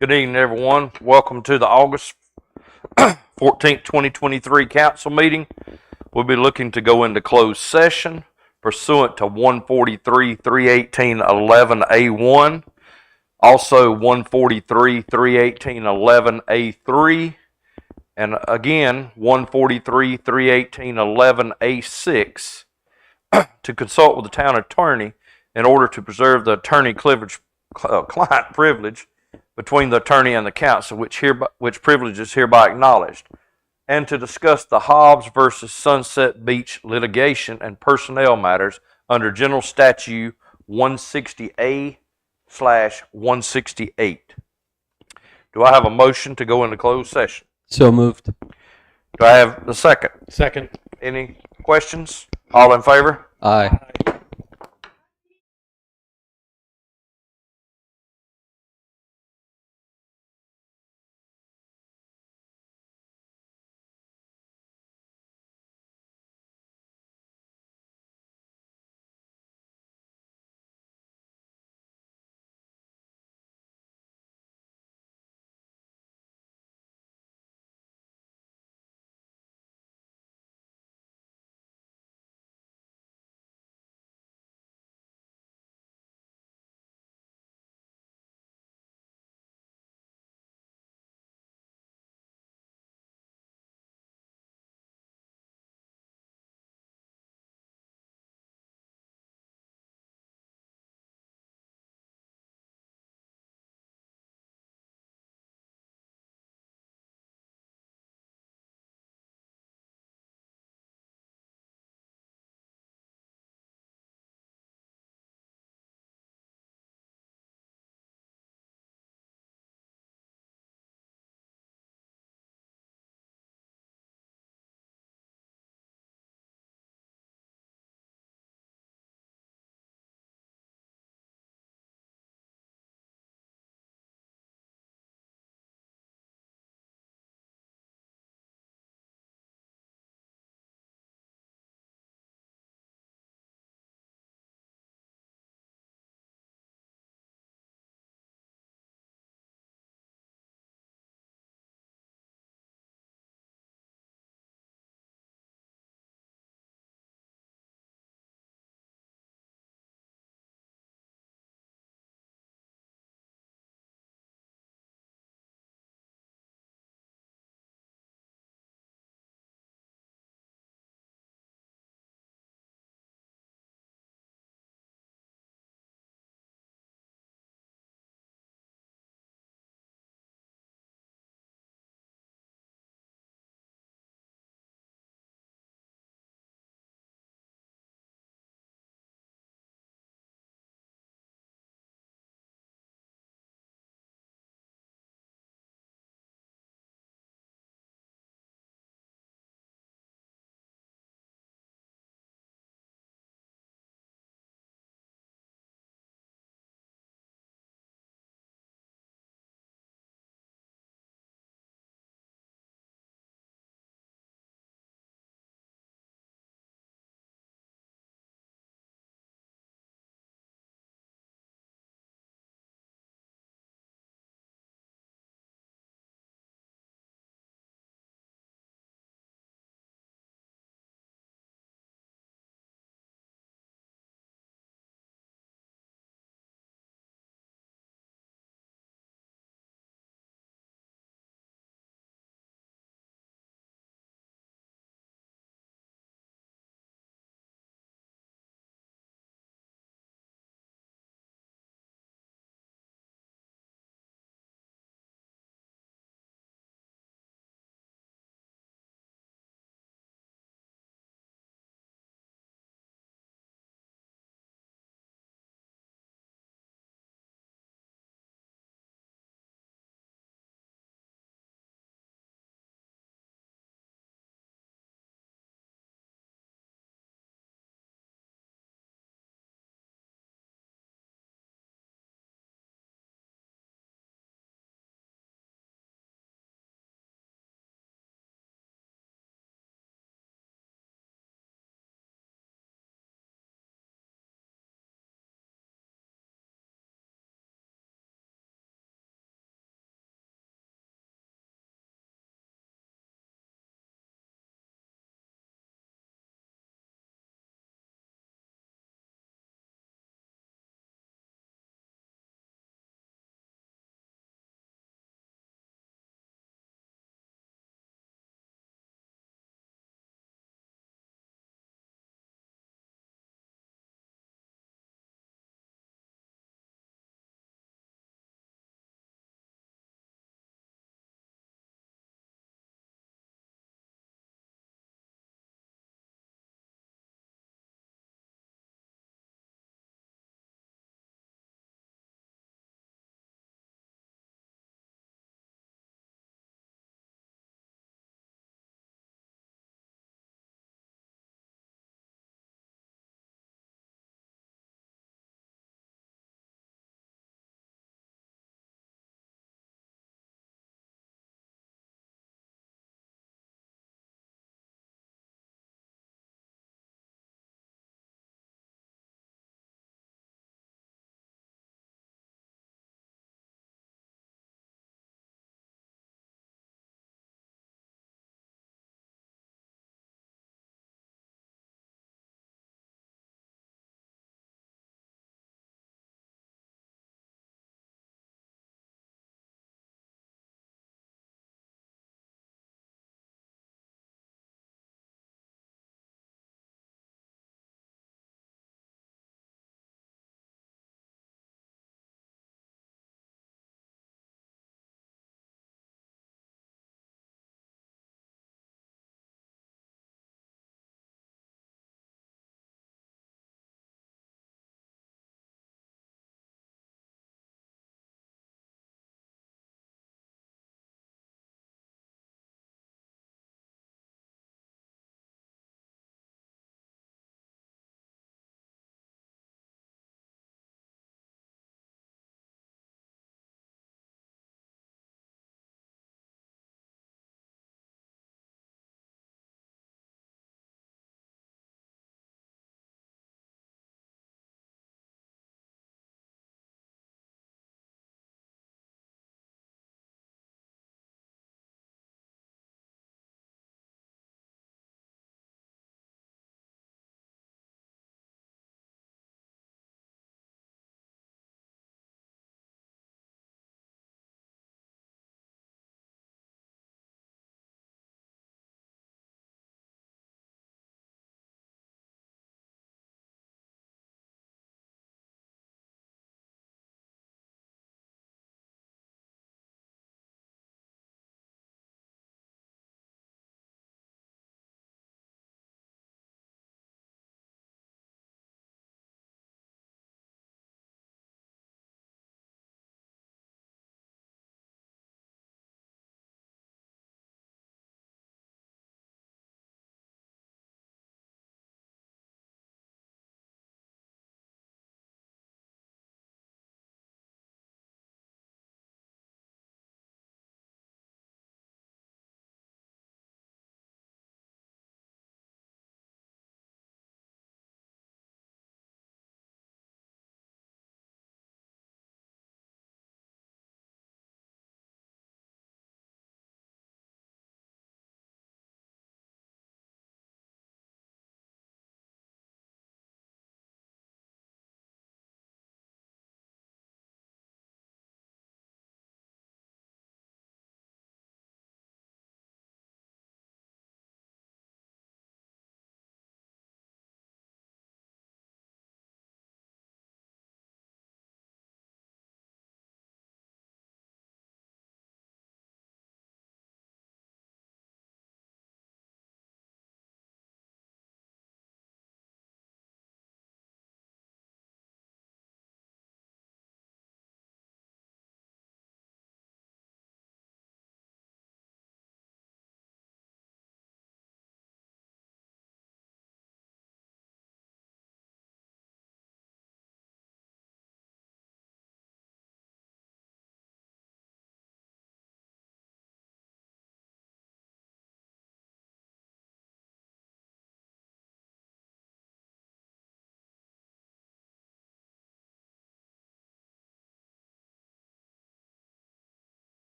Good evening, everyone. Welcome to the August 14th, 2023 council meeting. We'll be looking to go into closed session pursuant to 143, 318, 11A1, also 143, 318, 11A3, and again 143, 318, 11A6 to consult with the town attorney in order to preserve the attorney-client privilege between the attorney and the council, which privilege is hereby acknowledged, and to discuss the Hobbs versus Sunset Beach litigation and personnel matters under General Statute 160A/168. Do I have a motion to go into closed session? So moved. Do I have the second? Second. Any questions? All in favor? Aye.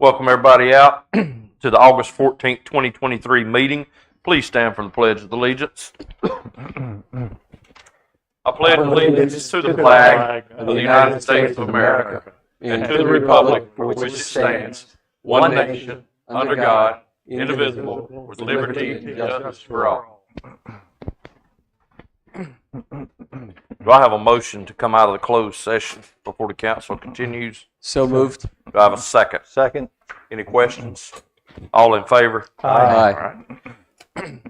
Welcome everybody out to the August 14th, 2023 meeting. Please stand for the Pledge of Allegiance. I pledge allegiance to the flag of the United States of America and to the republic for which it stands, one nation, under God, indivisible, with liberty and justice for all. Do I have a motion to come out of the closed session before the council continues? So moved. Do I have a second? Second. Any questions? All in favor? Aye. All right.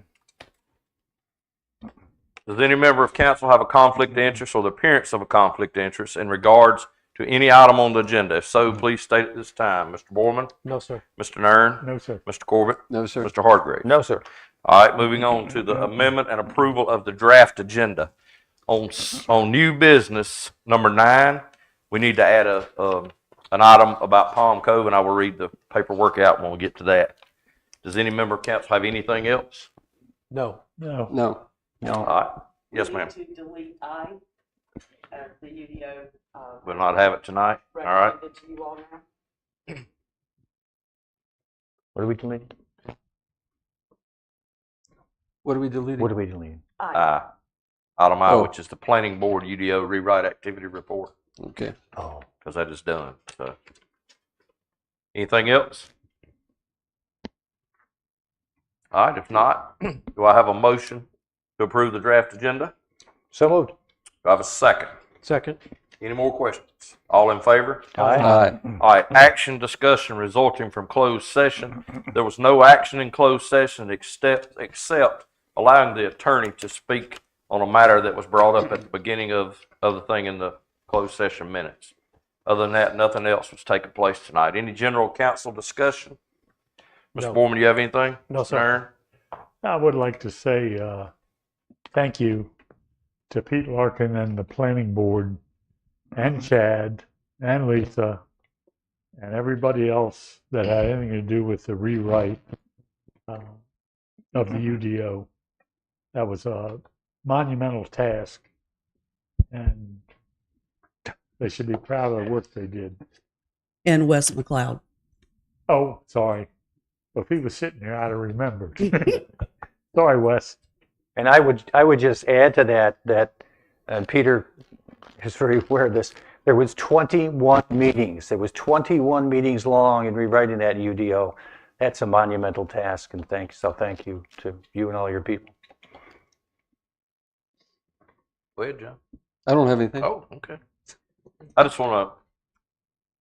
Does any member of council have a conflict of interest or the appearance of a conflict of interest in regards to any item on the agenda? If so, please state at this time. Mr. Borman? No, sir. Mr. Nern? No, sir. Mr. Corbett? No, sir. Mr. Hargrave? No, sir. All right, moving on to the amendment and approval of the draft agenda. On new business number 9, we need to add an item about Palm Cove, and I will read the paperwork out when we get to that. Does any member of council have anything else? No. No. No. No. All right. Yes, ma'am. To delete I, the UDO. We'll not have it tonight. All right. Recommended to you all now. What are we deleting? What are we deleting? What are we deleting? Item I, Oh. which is the planning board UDO rewrite activity report, Okay. Oh. because that is done. So, anything else? All right. If not, do I have a motion to approve the draft agenda? So moved. Do I have a second? Second. Any more questions? All in favor? Aye. All right, action discussion resulting from closed session. There was no action in closed session except allowing the attorney to speak on a matter that was brought up at the beginning of the thing in the closed session minutes. Other than that, nothing else was taking place tonight. Any general council discussion? Mr. No. Borman, you have anything? No, Mr. sir. Aaron? I would like to say thank you to Pete Larkin and the planning board and Chad and Lisa and everybody else that had anything to do with the rewrite of the UDO. That was a monumental task, and they should be proud of the work they did. And Wes McLeod. Oh, sorry. If he was sitting here, I'd have remembered. Sorry, Wes. And I would just add to that, and Peter is very aware of this, there was 21 meetings. There was 21 meetings long in rewriting that UDO. That's a monumental task, and thank you to you and all your people. Go ahead, John. I don't have anything. Oh, okay. I just want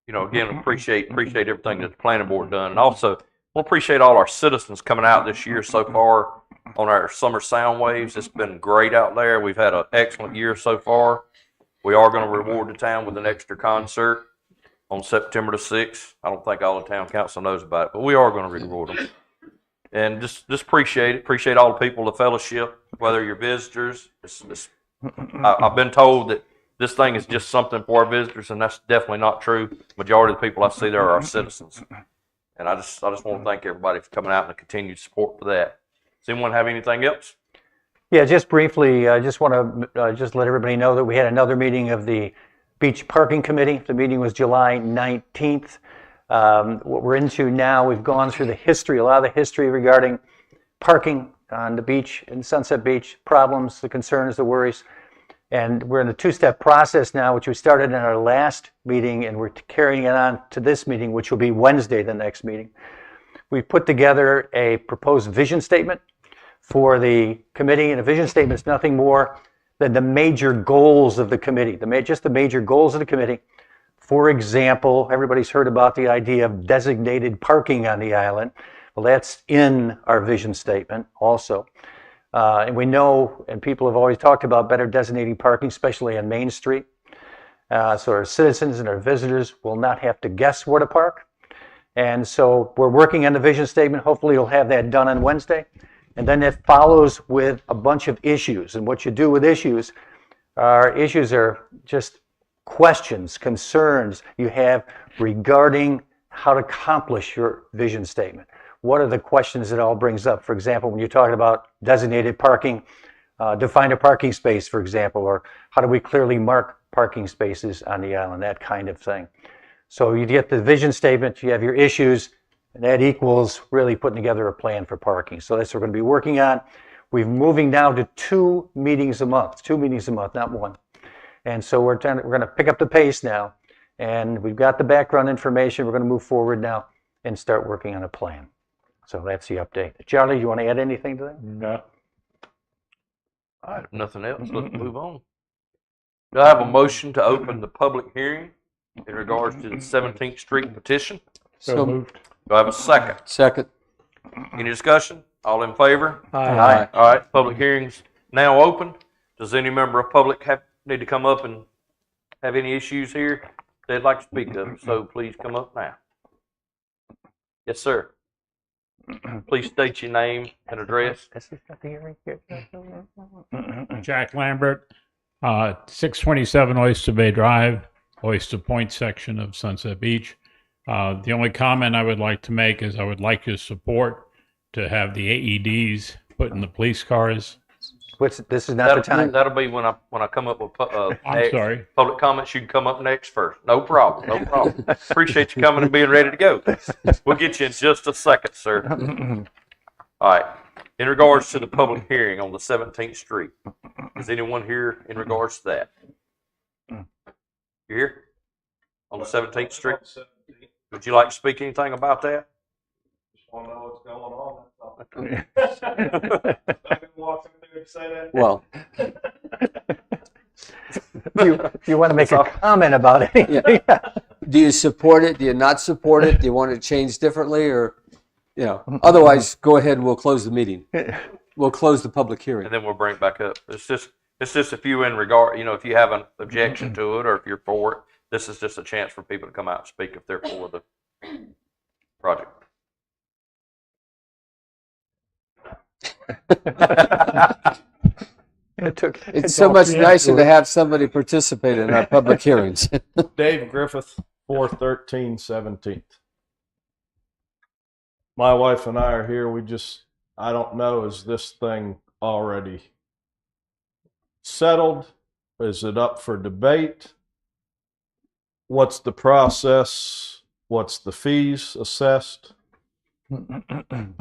to, again, appreciate everything that the planning board done, and also want to appreciate all our citizens coming out this year so far on our summer sound waves. It's been great out there. We've had an excellent year so far. We are going to reward the town with an extra concert on September the 6th. I don't think all the town council knows about it, but we are going to reward them. And just appreciate it. Appreciate all the people, the fellowship, whether you're visitors. I've been told that this thing is just something for our visitors, and that's definitely not true. Majority of the people I see there are our citizens. And I just want to thank everybody for coming out and the continued support for that. Does anyone have anything else? Yeah, just briefly, I just want to just let everybody know that we had another meeting of the Beach Parking Committee. The meeting was July 19th. What we're into now, we've gone through the history, a lot of the history regarding parking on the beach, in Sunset Beach, problems, the concerns, the worries. And we're in the two-step process now, which we started in our last meeting, and we're carrying it on to this meeting, which will be Wednesday, the next meeting. We've put together a proposed vision statement for the committee, and a vision statement is nothing more than the major goals of the committee, just the major goals of the committee. For example, everybody's heard about the idea of designated parking on the island. Well, that's in our vision statement also. And we know, and people have always talked about better designating parking, especially on Main Street. So our citizens and our visitors will not have to guess where to park. And so we're working on the vision statement. Hopefully you'll have that done on Wednesday. And then it follows with a bunch of issues. And what you do with issues are just questions, concerns you have regarding how to accomplish your vision statement. What are the questions it all brings up? For example, when you're talking about designated parking, define a parking space, for example, or how do we clearly mark parking spaces on the island, that kind of thing. So you get the vision statement, you have your issues, and that equals really putting together a plan for parking. So that's what we're going to be working on. We're moving now to 2 meetings a month, not one. And so we're going to pick up the pace now, and we've got the background information. We're going to move forward now and start working on a plan. So that's the update. Charlie, you want to add anything to that? No. All right, if nothing else, let's move on. Do I have a motion to open the public hearing in regards to the 17th Street petition? So moved. Do I have a second? Second. Any discussion? All in favor? Aye. All right, public hearing's now open. Does any member of public need to come up and have any issues here they'd like to speak of? So please come up now. Yes, sir. Please state your name and address. This is not the hearing here. Jack Lambert, 627 Oyster Bay Drive, Oyster Point section of Sunset Beach. The only comment I would like to make is I would like your support to have the AEDs put in the police cars. This is not the time. That'll be when I come up with I'm next. sorry. Public comments. You can come up next first. No problem. No problem. Appreciate you coming and being ready to go. We'll get you in just a second, sir. All right. In regards to the public hearing on the 17th Street, is anyone here in regards to that? You here on the 17th Street? Would you like to speak anything about that? Just want to know what's going on. That's all. I've been walking through to say that. Well, If you want to make a comment about anything. do you support it? Do you not support it? Do you want it changed differently, or otherwise, go ahead. We'll close the meeting. We'll close the public hearing. And then we'll bring it back up. It's just if you in regard, if you have an objection to it or if you're for it, this is just a chance for people to come out and speak if they're for the project. It's so much nicer to have somebody participate in our public hearings. Dave Griffith, 413-17th. My wife and I are here. I don't know, is this thing already settled? Is it up for debate? What's the process? What's the fees assessed? Am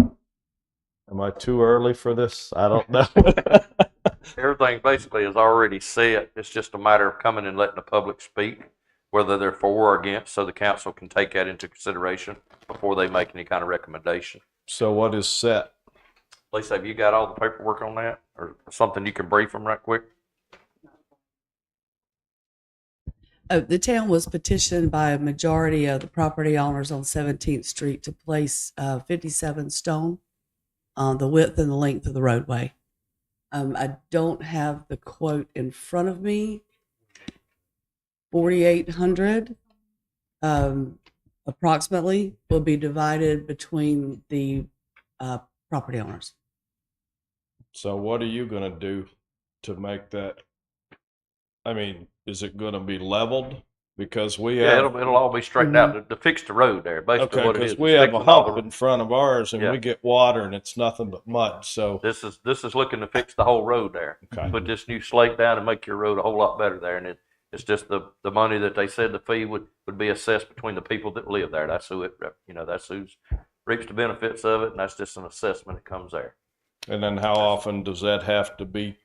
I too early for this? I don't know. Everything basically is already set. It's just a matter of coming and letting the public speak, whether they're for or against, so the council can take that into consideration before they make any kind of recommendation. So what is set? Lisa, have you got all the paperwork on that, or something you can brief them right quick? The town was petitioned by a majority of the property owners on 17th Street to place 57 stone on the width and the length of the roadway. I don't have the quote in front of me. 4,800 approximately will be divided between the property owners. So what are you going to do to make that? I mean, is it going to be leveled? Because we have, It'll all be straightened out to fix the road there. Basically, okay, what it is. because we have a fixing all hump the- in front of ours, and Yeah. we get water, and it's nothing but mud. So This is looking to fix the whole road there. Okay. Put this new slate down and make your road a whole lot better there. And it's just the money that they said the fee would be assessed between the people that live there. That's who that's who's reaps the benefits of it, and that's just an assessment that comes there. and then how often does that have to be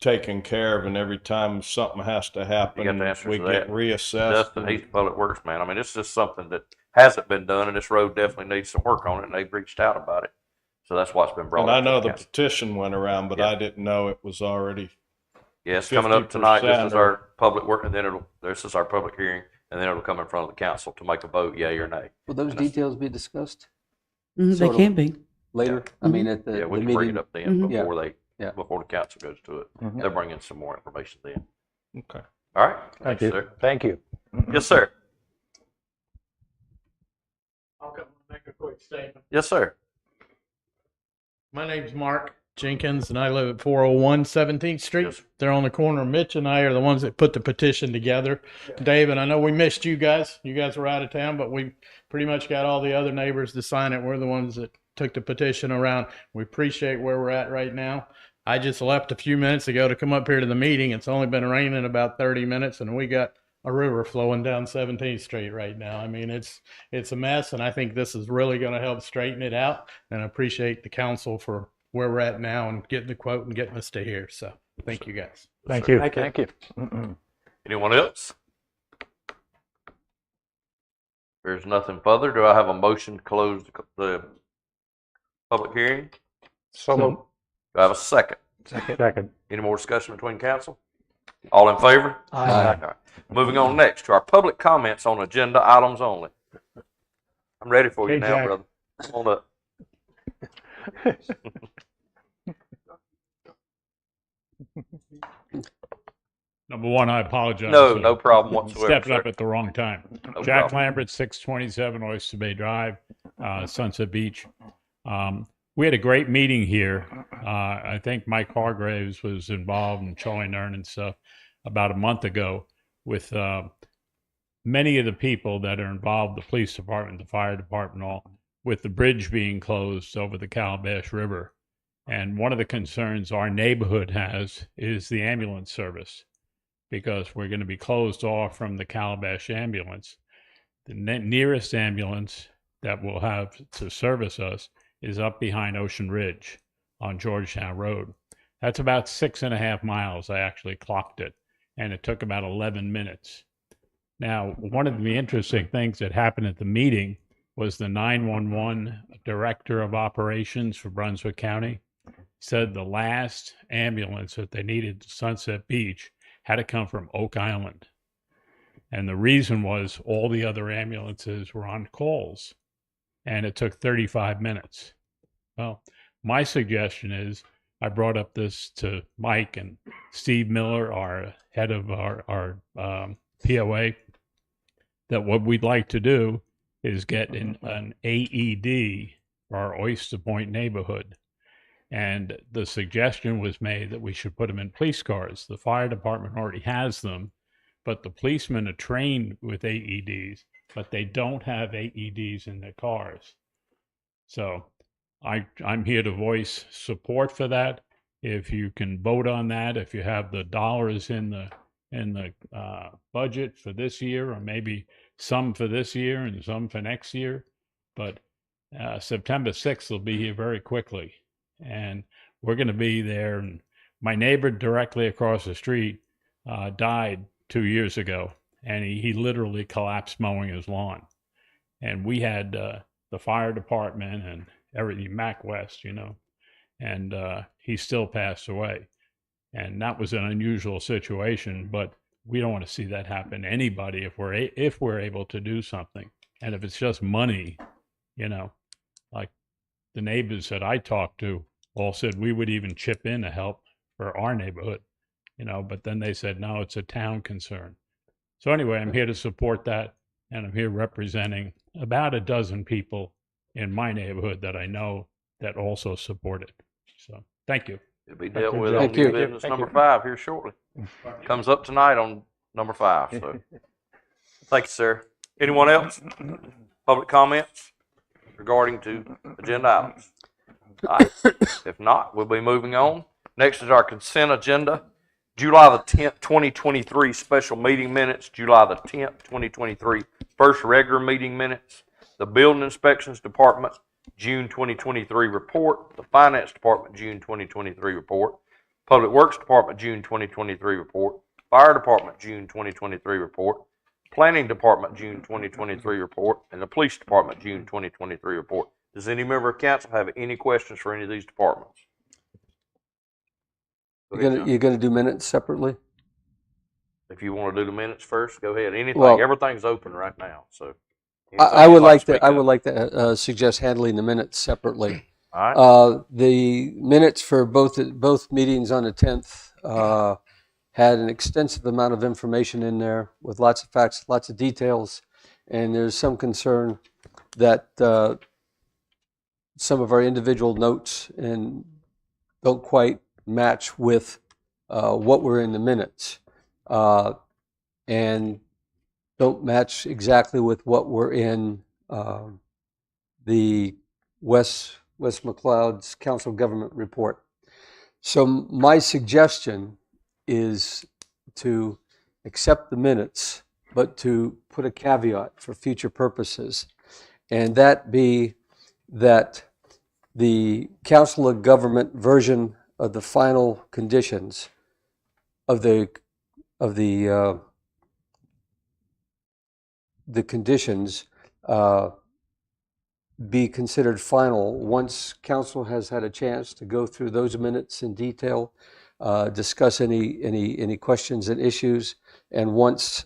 taken care of? And every time something has to happen, You got the answer we to get that. reassessed. Dustin, he's the public works man. I mean, it's just something that hasn't been done, and this road definitely needs some work on it, and they've reached out about it. So that's what's been brought And up. I to know the council. petition went around, but Yeah. I didn't know it was already. Yeah, it's coming up tonight. This 50% is our public work, and then this is our public hearing, and then it'll come in front of the council to make a vote, yay or nay. Will those details be discussed They Sort of. can be. later? I mean, at the, Yeah, we the can bring meeting. it up then Mhm. Yeah. before the council goes to it. Mhm. They'll bring in some more information then. Okay. All right. Thank you, you. sir. Thank you. Yes, sir. I'll come make a quick statement. Yes, sir. My name's Mark Jenkins, and I live at 401 17th Street. Yes. They're on the corner. Mitch and I are the ones that put the petition together. Dave, and I know we missed you guys. You guys were out of town, but we pretty much got all the other neighbors to sign it. We're the ones that took the petition around. We appreciate where we're at right now. I just left a few minutes ago to come up here to the meeting. It's only been raining about 30 minutes, and we got a river flowing down 17th Street right now. I mean, it's a mess, and I think this is really going to help straighten it out. And I appreciate the council for where we're at now and getting the quote and getting us to here. So thank you guys. Thank you. Thank you. Anyone else? There's nothing further. Do I have a motion to close the public hearing? So Do I have a second? Second. Any more discussion between council? All in favor? Aye. All right. Moving on next to our public comments on agenda items only. I'm ready for you Hey, now, Jack. brother. Come on up. Number one, I apologize. No problem whatsoever. Stepped up sir. at the wrong time. No Jack problem. Lambert, 627 Oyster Bay Drive, Sunset Beach. We had a great meeting here. I think Mike Hargraves was involved and Charlie Nern and stuff about a month ago with many of the people that are involved, the police department, the fire department, all, with the bridge being closed over the Calabash River. And one of the concerns our neighborhood has is the ambulance service, because we're going to be closed off from the Calabash ambulance. The nearest ambulance that will have to service us is up behind Ocean Ridge on Georgetown Road. That's about 6.5 miles. I actually clocked it, and it took about 11 minutes. Now, one of the interesting things that happened at the meeting was the 911 director of operations for Brunswick County said the last ambulance that they needed to Sunset Beach had to come from Oak Island. And the reason was all the other ambulances were on calls, and it took 35 minutes. Well, my suggestion is, I brought up this to Mike and Steve Miller, our head of our POA, that what we'd like to do is get an AED for our Oyster Point neighborhood. And the suggestion was made that we should put them in police cars. The fire department already has them, but the policemen are trained with AEDs, but they don't have AEDs in their cars. So I'm here to voice support for that. If you can vote on that, if you have the dollars in the budget for this year, or maybe some for this year and some for next year, but September 6th will be here very quickly. And we're going to be there. And my neighbor directly across the street died 2 years ago, and he literally collapsed mowing his lawn. And we had the fire department and everything, Mac West, and he still passed away. And that was an unusual situation, but we don't want to see that happen to anybody if we're able to do something. And if it's just money, like the neighbors that I talked to all said we would even chip in to help for our neighborhood, but then they said, no, it's a town concern. So anyway, I'm here to support that, and I'm here representing about a dozen people in my neighborhood that I know that also support it. So thank you. It'll be dealt with Thank on you. new business number 5 here shortly. Comes up tonight on number 5. So thank you, sir. Anyone else? Public comments regarding to agenda items? All right. If not, we'll be moving on. Next is our consent agenda. July the 10th, 2023 special meeting minutes. July the 10th, 2023 first regular meeting minutes. The Building Inspections Department, June 2023 report. The Finance Department, June 2023 report. Public Works Department, June 2023 report. Fire Department, June 2023 report. Planning Department, June 2023 report. And the Police Department, June 2023 report. Does any member of council have any questions for any of these departments? Go ahead, John. You're gonna do minutes separately? If you want to do the minutes first, go ahead. Anything, Well- everything's open right now. So I would like speak to. I up. would like to suggest handling the minutes separately. All right. The minutes for both meetings on the 10th had an extensive amount of information in there with lots of facts, lots of details, and there's some concern that some of our individual notes and don't quite match with what were in the minutes, and don't match exactly with what were in the Wes McLeod's Council Government Report. So my suggestion is to accept the minutes but to put a caveat for future purposes. And that be that the Council of Government version of the final conditions of the conditions be considered final once council has had a chance to go through those minutes in detail, discuss any questions and issues, and once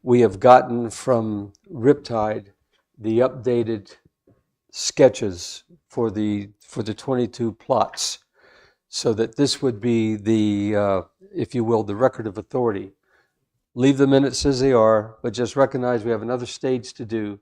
we have gotten from Riptide the updated sketches for the 22 plots, so that this would be the, if you will, the record of authority. Leave the minutes as they are, but just recognize we have another stage to do,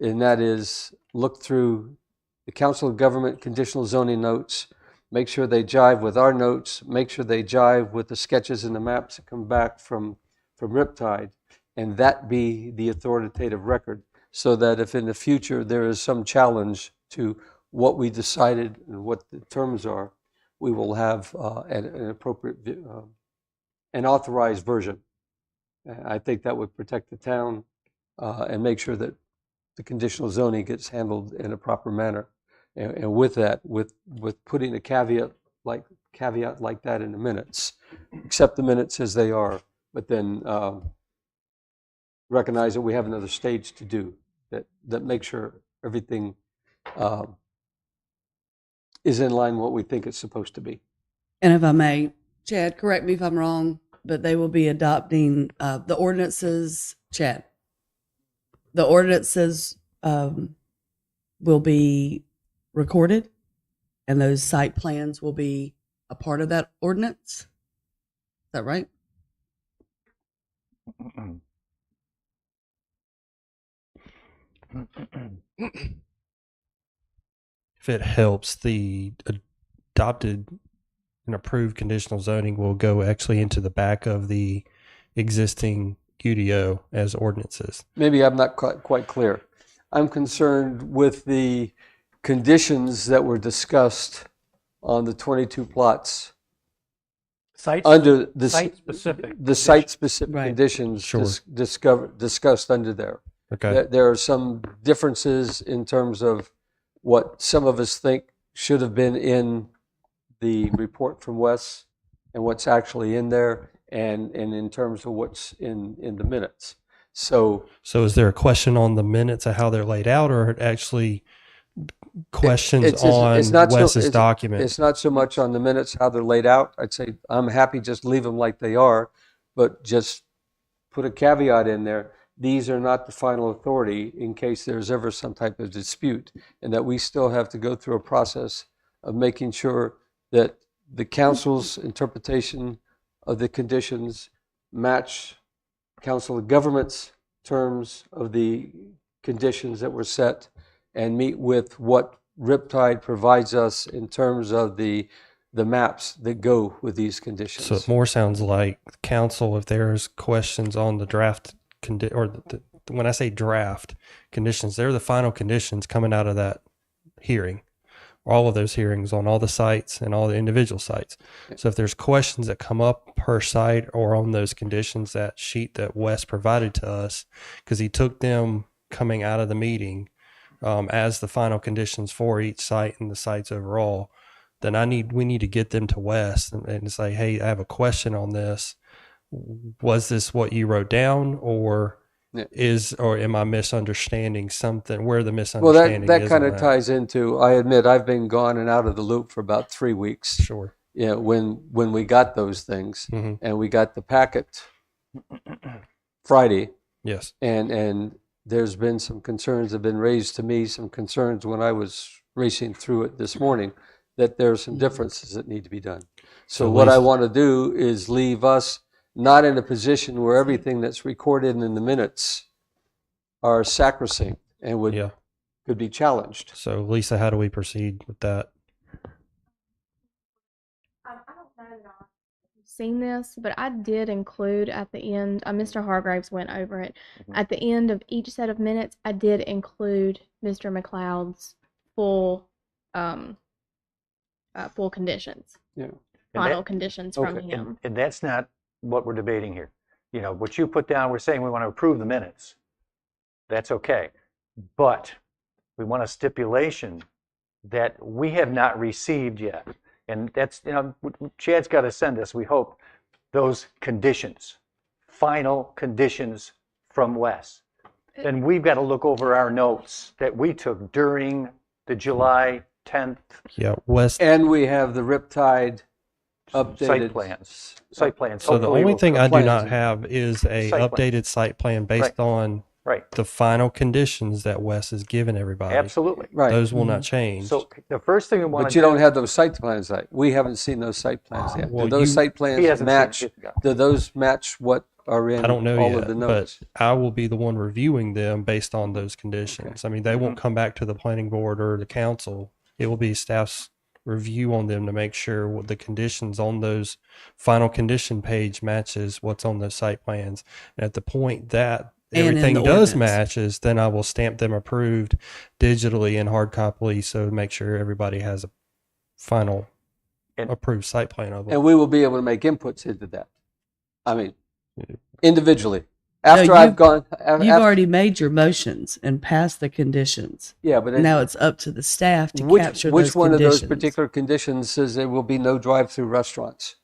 and that is look through the Council of Government conditional zoning notes, make sure they jive with our notes, make sure they jive with the sketches and the maps that come back from Riptide, and that be the authoritative record, so that if in the future there is some challenge to what we decided and what the terms are, we will have an appropriate, an authorized version. I think that would protect the town and make sure that the conditional zoning gets handled in a proper manner. And with that, with putting a caveat like that in the minutes, accept the minutes as they are, but then recognize that we have another stage to do that makes sure everything is in line what we think it's supposed to be. And if I may, Chad, correct me if I'm wrong, but they will be adopting the ordinances, Chad. The ordinances will be recorded, and those site plans will be a part of that ordinance. Is that right? If it helps, the adopted and approved conditional zoning will go actually into the back of the existing UDO as ordinances. Maybe I'm not quite clear. I'm concerned with the conditions that were discussed on the 22 plots under the Site-specific. the site-specific Right. conditions Sure. discussed under there. Okay. There are some differences in terms of what some of us think should have been in the report from Wes and what's actually in there, and in terms of what's in the minutes. So So is there a question on the minutes of how they're laid out, or actually questions it's on not so- Wes's document? it's not so much on the minutes, how they're laid out. I'd say I'm happy just leave them like they are, but just put a caveat in there. These are not the final authority in case there's ever some type of dispute, and that we still have to go through a process of making sure that the council's interpretation of the conditions match Council of Government's terms of the conditions that were set, and meet with what Riptide provides us in terms of the maps that go with these conditions. So it more sounds like council, if there's questions on the draft when I say draft conditions, they're the final conditions coming out of that hearing, all of those hearings on all the sites and all the individual sites. So if there's questions that come up per site or on those conditions, that sheet that Wes provided to us, because he took them coming out of the meeting as the final conditions for each site and the sites overall, then we need to get them to Wes and say, hey, I have a question on this. Was this what you wrote down, or or am I misunderstanding something? Where the misunderstanding that is kind on of that? ties into, I admit, I've been gone and out of the loop for about 3 weeks. Sure. Yeah, when we got those things, Mhm. and we got the packet Friday, Yes. and there's been some concerns that have been raised to me, some concerns when I was racing through it this morning, that there are some differences that need to be done. So So what I Lisa- want to do is leave us not in a position where everything that's recorded in the minutes are sacrosanct and Yeah. could be challenged. So Lisa, how do we proceed with that? I don't know that I've seen this, but I did include at the end, Mr. Hargraves went over it. At the end of each set of minutes, I did include Mr. McLeod's full full conditions, Yeah. final conditions from Okay. him. And that's not what we're debating here. you know, what you put down, we're saying we want to approve the minutes. That's okay. But we want a stipulation that we have not received yet. And that's, you know, Chad's got to send us, we hope, those conditions, final conditions from Wes. Then we've got to look over our notes that we took during the July 10th Yeah, West. And we have the Riptide updated. site plans. Site plans. So the Hopefully only we'll- thing I do plans not and- have is a Site plan. updated site plan based on Right, the final conditions that Wes has given everybody. absolutely. Right. Those will not change. So the first thing we want But to you do. don't have those site plans yet. We haven't seen those site plans yet. Well, Do those you- site He plans hasn't seen match? it yet. Do those match what are in I don't know all yet, of the but notes? I will be the one reviewing them based on those conditions. I mean, they won't come back to the planning board or the council. It will be staff's review on them to make sure what the conditions on those final condition page matches what's on those site plans. And at the point that And in everything the does ordinance. matches, then I will stamp them approved digitally and hard copy, so make sure everybody has a final And- approved site plan of them. And we will be able to make inputs into that. I mean, individually. After I've you've- gone, You've already made your motions and passed the conditions. yeah, but Now it's up to the staff to which capture which those one conditions. of those particular conditions says there will be no drive-through restaurants?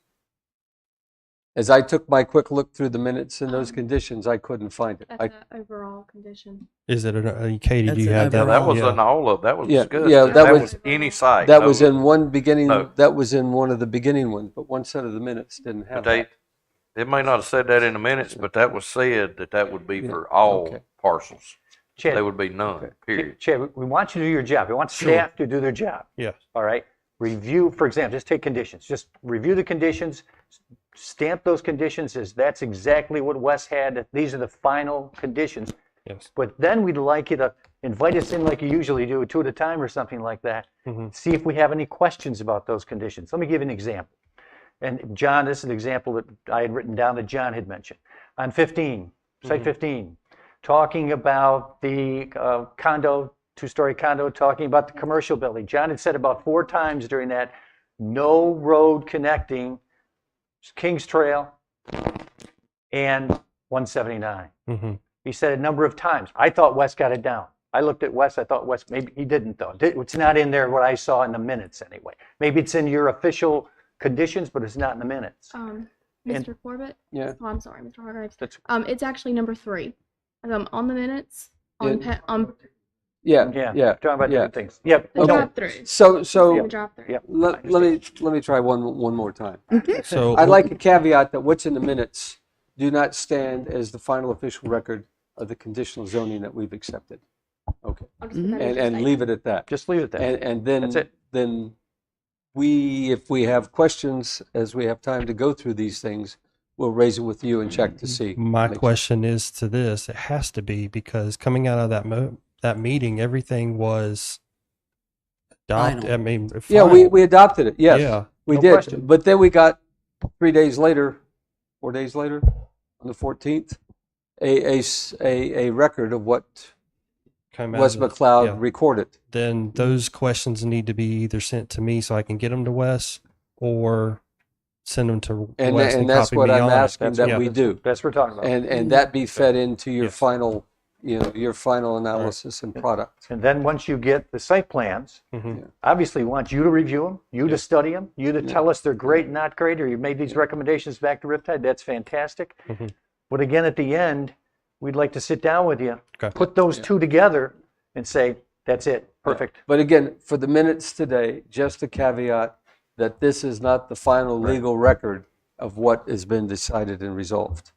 As I took my quick look through the minutes and those conditions, I couldn't find it. That's an overall condition. Is it, Katie, That's do you an have that? overall. That was Yeah. in all of, that was Yeah, discussed. yeah, that was- any site. That no, was in one beginning. No. That was in one of the beginning ones, but one set of the minutes didn't But have they, that. it may not have said that in the minutes, but that was said that that would be Yeah, for all okay. parcels. Chad, There would be none, period. Chad, we want you to do your job. We want staff to do their job. Yes. All right. Review, for example, just take conditions. Just review the conditions, stamp those conditions as that's exactly what Wes had. These are the final conditions. Yes. But then we'd like you to invite us in like you usually do, two at a time or something like that. Mhm. See if we have any questions about those conditions. Let me give you an example. And John, this is an example that I had written down that John had mentioned. On 15, site 15, talking about the condo, two-story condo, talking about the commercial building. John had said about 4 times during that, no road connecting Kings Trail and 179. Mhm. He said a number of times. I thought Wes got it down. I looked at Wes, I thought Wes, maybe he didn't though. It's not in there what I saw in the minutes anyway. Maybe it's in your official conditions, but it's not in the minutes. And- Mr. Corbett? Yeah. Oh, I'm sorry, Mr. Hargraves. That's- It's actually number 3. On the minutes, Yeah. on Yeah, Yeah, yeah. talking about yeah. different things. Yep. the Okay. drop through. So The drop through. Yep. let me try one more time. So I'd like a caveat that what's in the minutes do not stand as the final official record of the conditional zoning that we've accepted. Okay, I'll just put that in and your leave statement. it at that. Just leave it there. And then That's it. then if we have questions as we have time to go through these things, we'll raise it with you and check to see. my Make- question is to this: it has to be, because coming out of that meeting, everything was adopted. Final. I mean, Yeah, final. we adopted it. Yes, Yeah. we No did. question. But then we got 3 days later, 4 days later, on the 14th, a record of what Came out Wes of the- McLeod yeah. recorded. Then those questions need to be either sent to me so I can get them to Wes, or send them to And, Wes and that's copy what me I'm on it. asking That's that what- we do. That's what we're talking about. And that be fed into your Yes. final, your final analysis and product. And then once you get the site plans, Mhm. obviously we want you to review them, you to study them, you to tell us they're great, not great, or you made these recommendations back to Riptide. That's fantastic. Mhm. But again, at the end, we'd like to sit down with you, Okay. put those two together, and say, that's it, perfect. But again, for the minutes today, just a caveat that this is not the final legal record of what has been decided and resolved.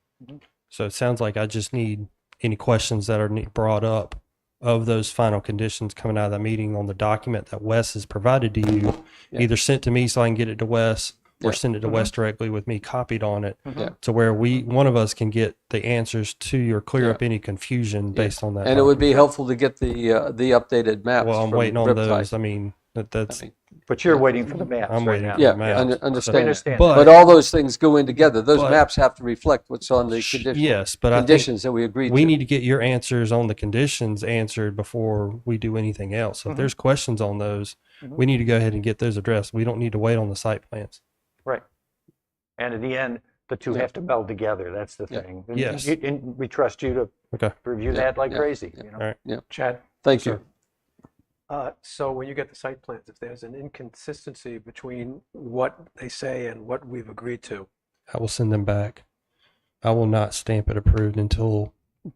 So it sounds like I just need any questions that are brought up of those final conditions coming out of that meeting on the document that Wes has provided to you, Yeah. either sent to me so I can get it to Wes, or Yeah. send it to Wes directly with me copied on it, Yeah. to where one of us can get the answers to you or clear Yeah. up any confusion based on that. And it would be document. helpful to get the updated maps. Well, I'm from waiting on Riptide. those. I mean, that's. I mean, But you're waiting for the maps I'm right waiting now. for Yeah, the maps. under- We understand. understand. But all those things go in together. Those but- maps have to reflect what's on the condition, Yes, but I think conditions that we agreed to. we need to get your answers on the conditions answered before we do anything else. So if there's questions on those, we need to go ahead and get those addressed. We don't need to wait on the site plans. Right. And at the end, The two have to meld together. That's the thing. And Yes. and we trust you to Okay. review that like crazy. You know? All right. Chad, Thank you. so when you get the site plans, if there's an inconsistency between what they say and what we've agreed to, I will send them back. I will not stamp it approved until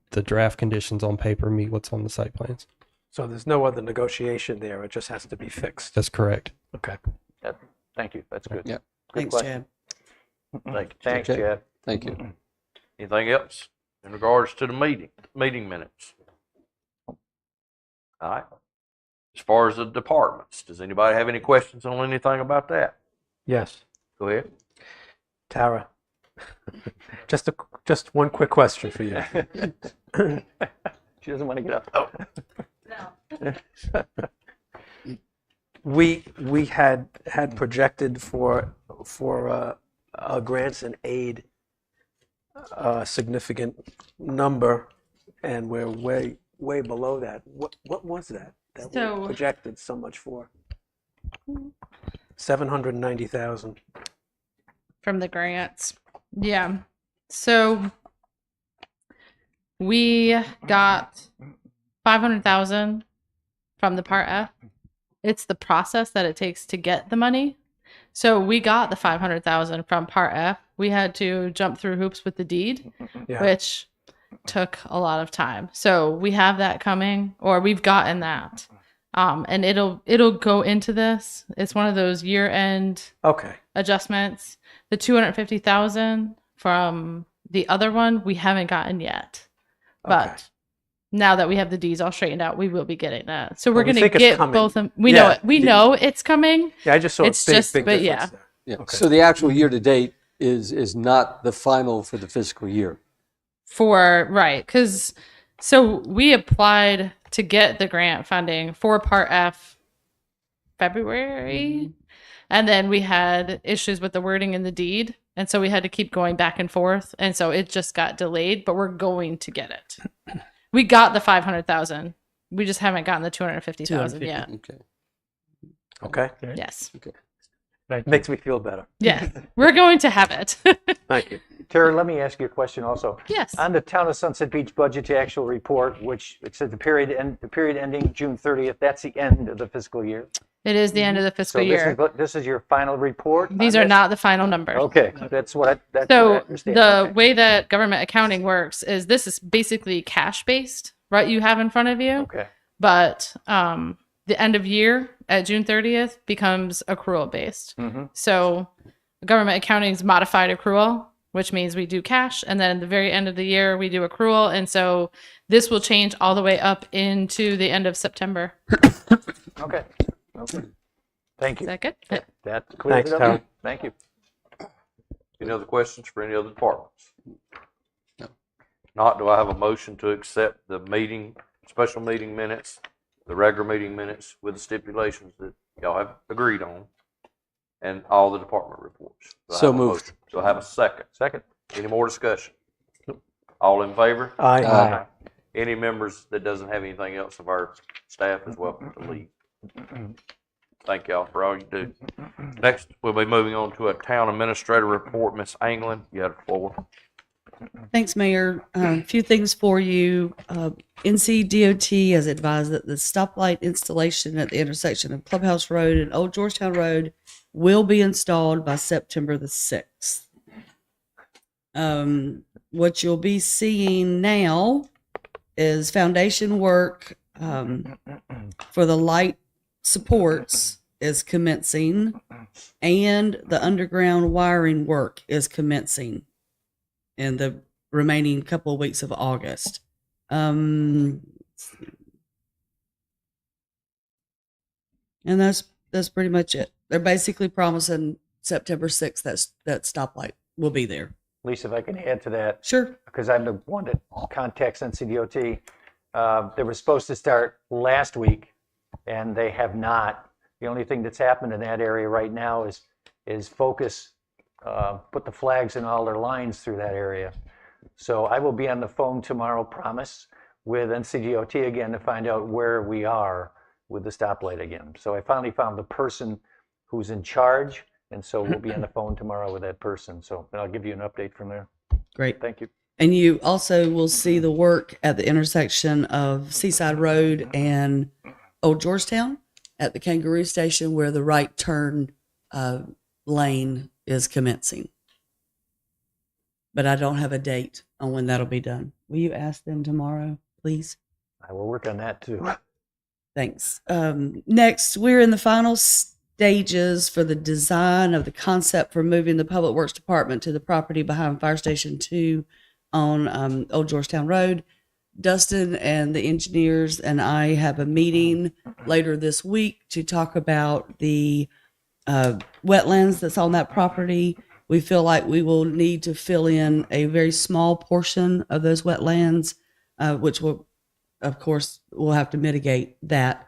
the draft conditions on paper meet what's on the site plans. so there's no other negotiation there, it just has to be fixed. That's correct. Okay. Thank you. That's good. Yeah. Good Thanks, question. Chad. Thanks, Okay. Chad. Thank you. Anything else in regards to the meeting minutes? All right. As far as the departments, does anybody have any questions on anything about that? Yes. Go ahead. Tara, just one quick question for you. She doesn't want to get up. We had projected for grants and aid a significant number, and we're way below that. What was that we So- projected so much for? 790,000. from the grants. Yeah. So we got 500,000 from the Part F. It's the process that it takes to get the money. So we got the 500,000 from Part F. We had to jump through hoops with the deed, Yeah. which took a lot of time. So we have that coming, or we've gotten that. And it'll go into this. It's one of those year-end Okay. adjustments. The 250,000 from the other one we haven't gotten yet, but Okay. now that we have the D's all straightened out, we will be getting that. So we're Well, we going to think it's get coming. both of them. We know Yeah. it. We know it's coming. Yeah, I just saw It's a big, just- big but difference yeah. there. Yeah. Okay. So the actual year to date is not the final for the fiscal year. Because so we applied to get the grant funding for Part F February, and then we had issues with the wording in the deed, and so we had to keep going back and forth, and so it just got delayed. But we're going to get it. We got the 500,000. We just haven't gotten the 250,000 yet. Okay. Okay. Yes. Thank you. Makes me feel better. Yes. We're going to have it. Thank you. Tara, let me ask you a question also. Yes. On the Town of Sunset Beach budget to actual report, which it said the period ending June 30th, that's the end of the fiscal year. It is the end of the fiscal year. This is your final report? on These are this? not the final numbers. Okay, that's what I So understand. the Okay. way that government accounting works is this is basically cash based, right? You have in front of you, Okay, but the end of year at June 30th becomes accrual based. Mhm. So government accounting is modified accrual, which means we do cash, and then at the very end of the year we do accrual, and so this will change all the way up into the end of September. okay. Thank Is you. that good? That clears Thanks, it up. Tara. Thank you. Any other questions for any other departments? No. Not, do I have a motion to accept the special meeting minutes, the regular meeting minutes with the stipulations that y'all have agreed on, and all the department reports? Do I So have a moved. motion? Do I have a second? Second. Any more discussion? All in favor? Aye. Any members that doesn't have anything else of our staff is welcome to leave. Thank y'all for all you do. Next, we'll be moving on to a town administrator report. Ms. Anglin, you have the floor. Thanks, Mayor. A few things for you. NCDOT has advised that the stoplight installation at the intersection of Clubhouse Road and Old Georgetown Road will be installed by September the 6th. What you'll be seeing now is foundation work for the light supports is commencing, and the underground wiring work is commencing in the remaining couple of weeks of August. And that's pretty much it. They're basically promising September 6th that stoplight will be there. Lisa, if I can add to that, Sure. because I'm the one that contacts NCDOT. They were supposed to start last week, and they have not. The only thing that's happened in that area right now is Focus put the flags in all their lines through that area. So I will be on the phone tomorrow, promise, with NCDOT again to find out where we are with the stoplight again. So I finally found the person who's in charge And so we'll be on the phone tomorrow with that person. So I'll give you an update from there. Great. Thank you. And you also will see the work at the intersection of Seaside Road and Old Georgetown at the Kangaroo Station where the right turn lane is commencing. But I don't have a date on when that'll be done. Will you ask them tomorrow, please? I will work on that too. Thanks. Next, we're in the final stages for the design of the concept for moving the Public Works Department to the property behind Fire Station 2 on Old Georgetown Road. Dustin and the engineers and I have a meeting later this week to talk about the wetlands that's on that property. We feel like we will need to fill in a very small portion of those wetlands, which will, of course, we'll have to mitigate that.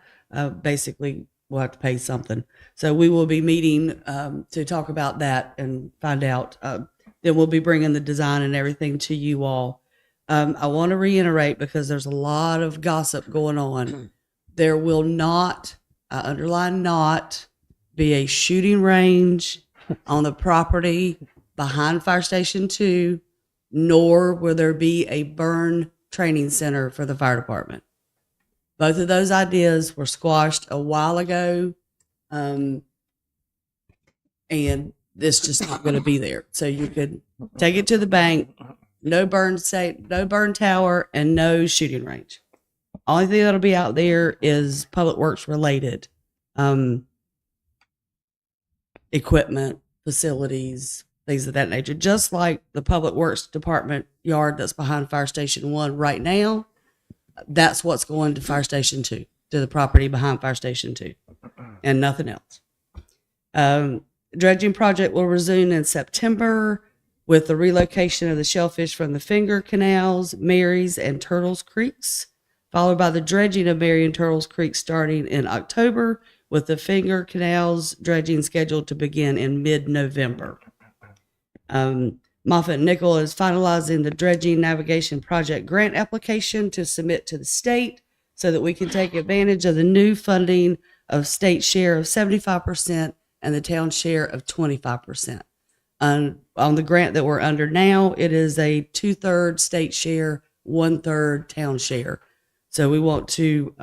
Basically, we'll have to pay something. So we will be meeting to talk about that and find out. Then we'll be bringing the design and everything to you all. I want to reiterate because there's a lot of gossip going on. There will not, I underline not, be a shooting range on the property behind Fire Station 2, nor will there be a burn training center for the fire department. Both of those ideas were squashed a while ago, and it's just not going to be there. So you could take it to the bank. No burn tower, and no shooting range. Only thing that'll be out there is public works related equipment, facilities, things of that nature. Just like the public works department yard that's behind Fire Station 1 right now, that's what's going to Fire Station 2, to the property behind Fire Station 2, and nothing else. Dredging project will resume in September with the relocation of the shellfish from the Finger Canals, Marys, and Turtles Creeks, followed by the dredging of Mary and Turtles Creek starting in October, with the Finger Canals dredging scheduled to begin in mid-November. Moffitt Nickel is finalizing the dredging navigation project grant application to submit to the state so that we can take advantage of the new funding of state share of 75% and the town share of 25%. On the grant that we're under now, it is a 2/3 state share, 1/3 town share. So we want to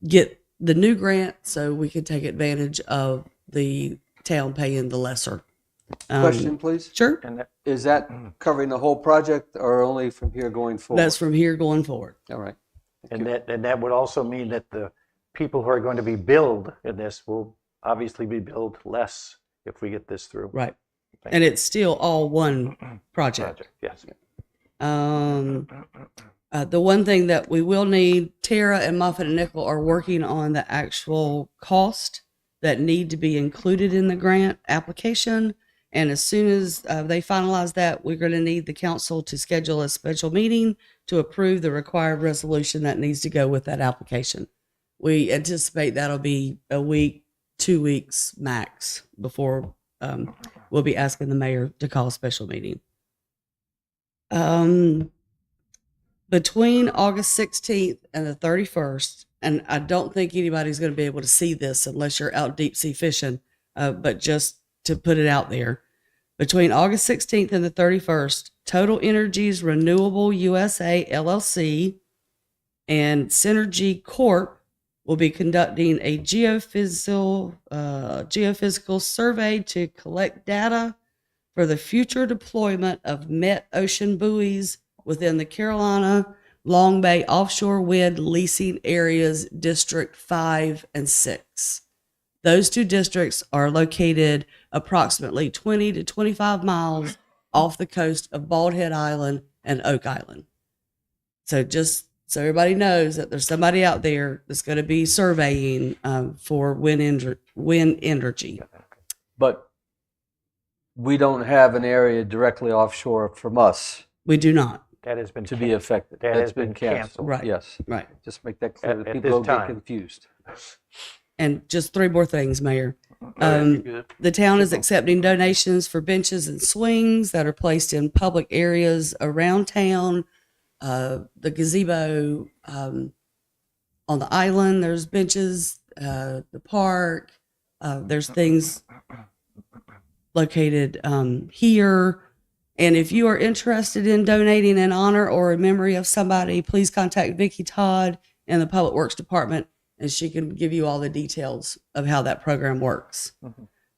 get the new grant so we can take advantage of the town paying the lesser. Question, please. Sure. Is that covering the whole project or only from here going forward? That's from here going forward. All right. And that would also mean that the people who are going to be billed in this will obviously be billed less if we get this through. Right. And it's still all one project. Yes. The one thing that we will need, Tara and Moffitt and Nickel are working on the actual cost that need to be included in the grant application. And as soon as they finalize that, we're going to need the council to schedule a special meeting to approve the required resolution that needs to go with that application. We anticipate that'll be a week, 2 weeks max before we'll be asking the mayor to call a special meeting. Between August 16th and the 31st, and I don't think anybody's going to be able to see this unless you're out deep sea fishing, but just to put it out there, between August 16th and the 31st, Total Energies Renewable USA LLC and Synergy Corp will be conducting a geophysical survey to collect data for the future deployment of Met Ocean buoys within the Carolina Long Bay offshore wind leasing areas, District 5 and 6. Those two districts are located approximately 20 to 25 miles off the coast of Bald Head Island and Oak Island. So just so everybody knows that there's somebody out there that's going to be surveying for wind energy. But we don't have an area directly offshore from us We do not. That has been to be affected. That That's has been canceled. Right. Yes. Right. Just make that clear. At That this people don't get time. confused. And just 3 more things, Mayor. The town is accepting donations for benches and swings that are placed in public areas around town. The gazebo on the island, there's benches, the park, there's things located here. And if you are interested in donating in honor or in memory of somebody, please contact Vicki Todd in the Public Works Department, and she can give you all the details of how that program works.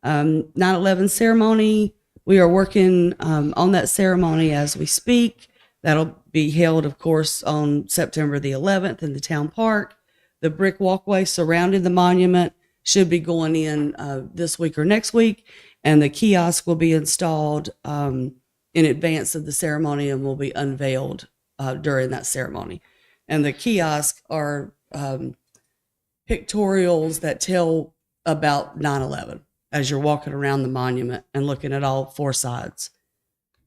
9/11 ceremony, we are working on that ceremony as we speak. That'll be held, of course, on September the 11th in the town park. The brick walkway surrounding the monument should be going in this week or next week, and the kiosk will be installed in advance of the ceremony and will be unveiled during that ceremony. And the kiosks are pictorials that tell about 9/11 as you're walking around the monument and looking at all four sides.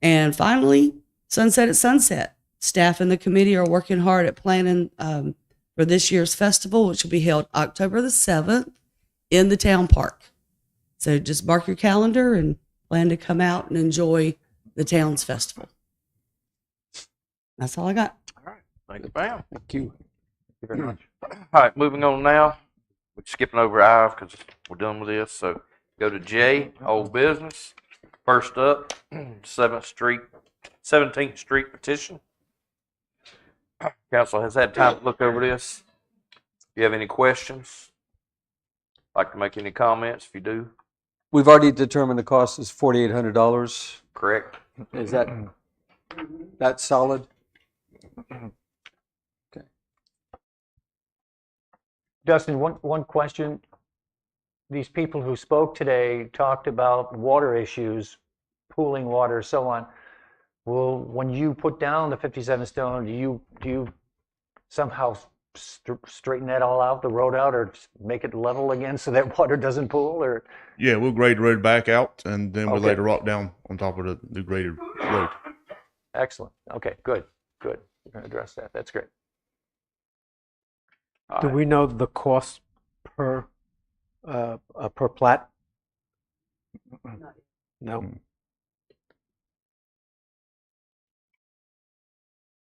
And finally, Sunset at Sunset. Staff and the committee are working hard at planning for this year's festival, which will be held October the 7th in the town park. So just mark your calendar and plan to come out and enjoy the town's festival. That's all I got. All right. Thank you, ma'am. Thank you. Thank you very much. All right, moving on now. We're skipping over I because we're done with this. So go to J, old business. First up, 17th Street petition. Council has had time to look over this. If you have any questions, like to make any comments, if you do, We've already determined the cost is $4,800. correct? Is that solid? Dustin, one question. These people who spoke today talked about water issues, pooling water, so on. Well, when you put down the 57 stone, do you somehow straighten that all out, the road out, or make it level again so that water doesn't pool? Or Yeah, we'll grade the road back out, and then we'll Okay. lay the rock down on top of the graded road. excellent. Okay, good. We're going to address that. That's great. Do we know the cost per plat? No.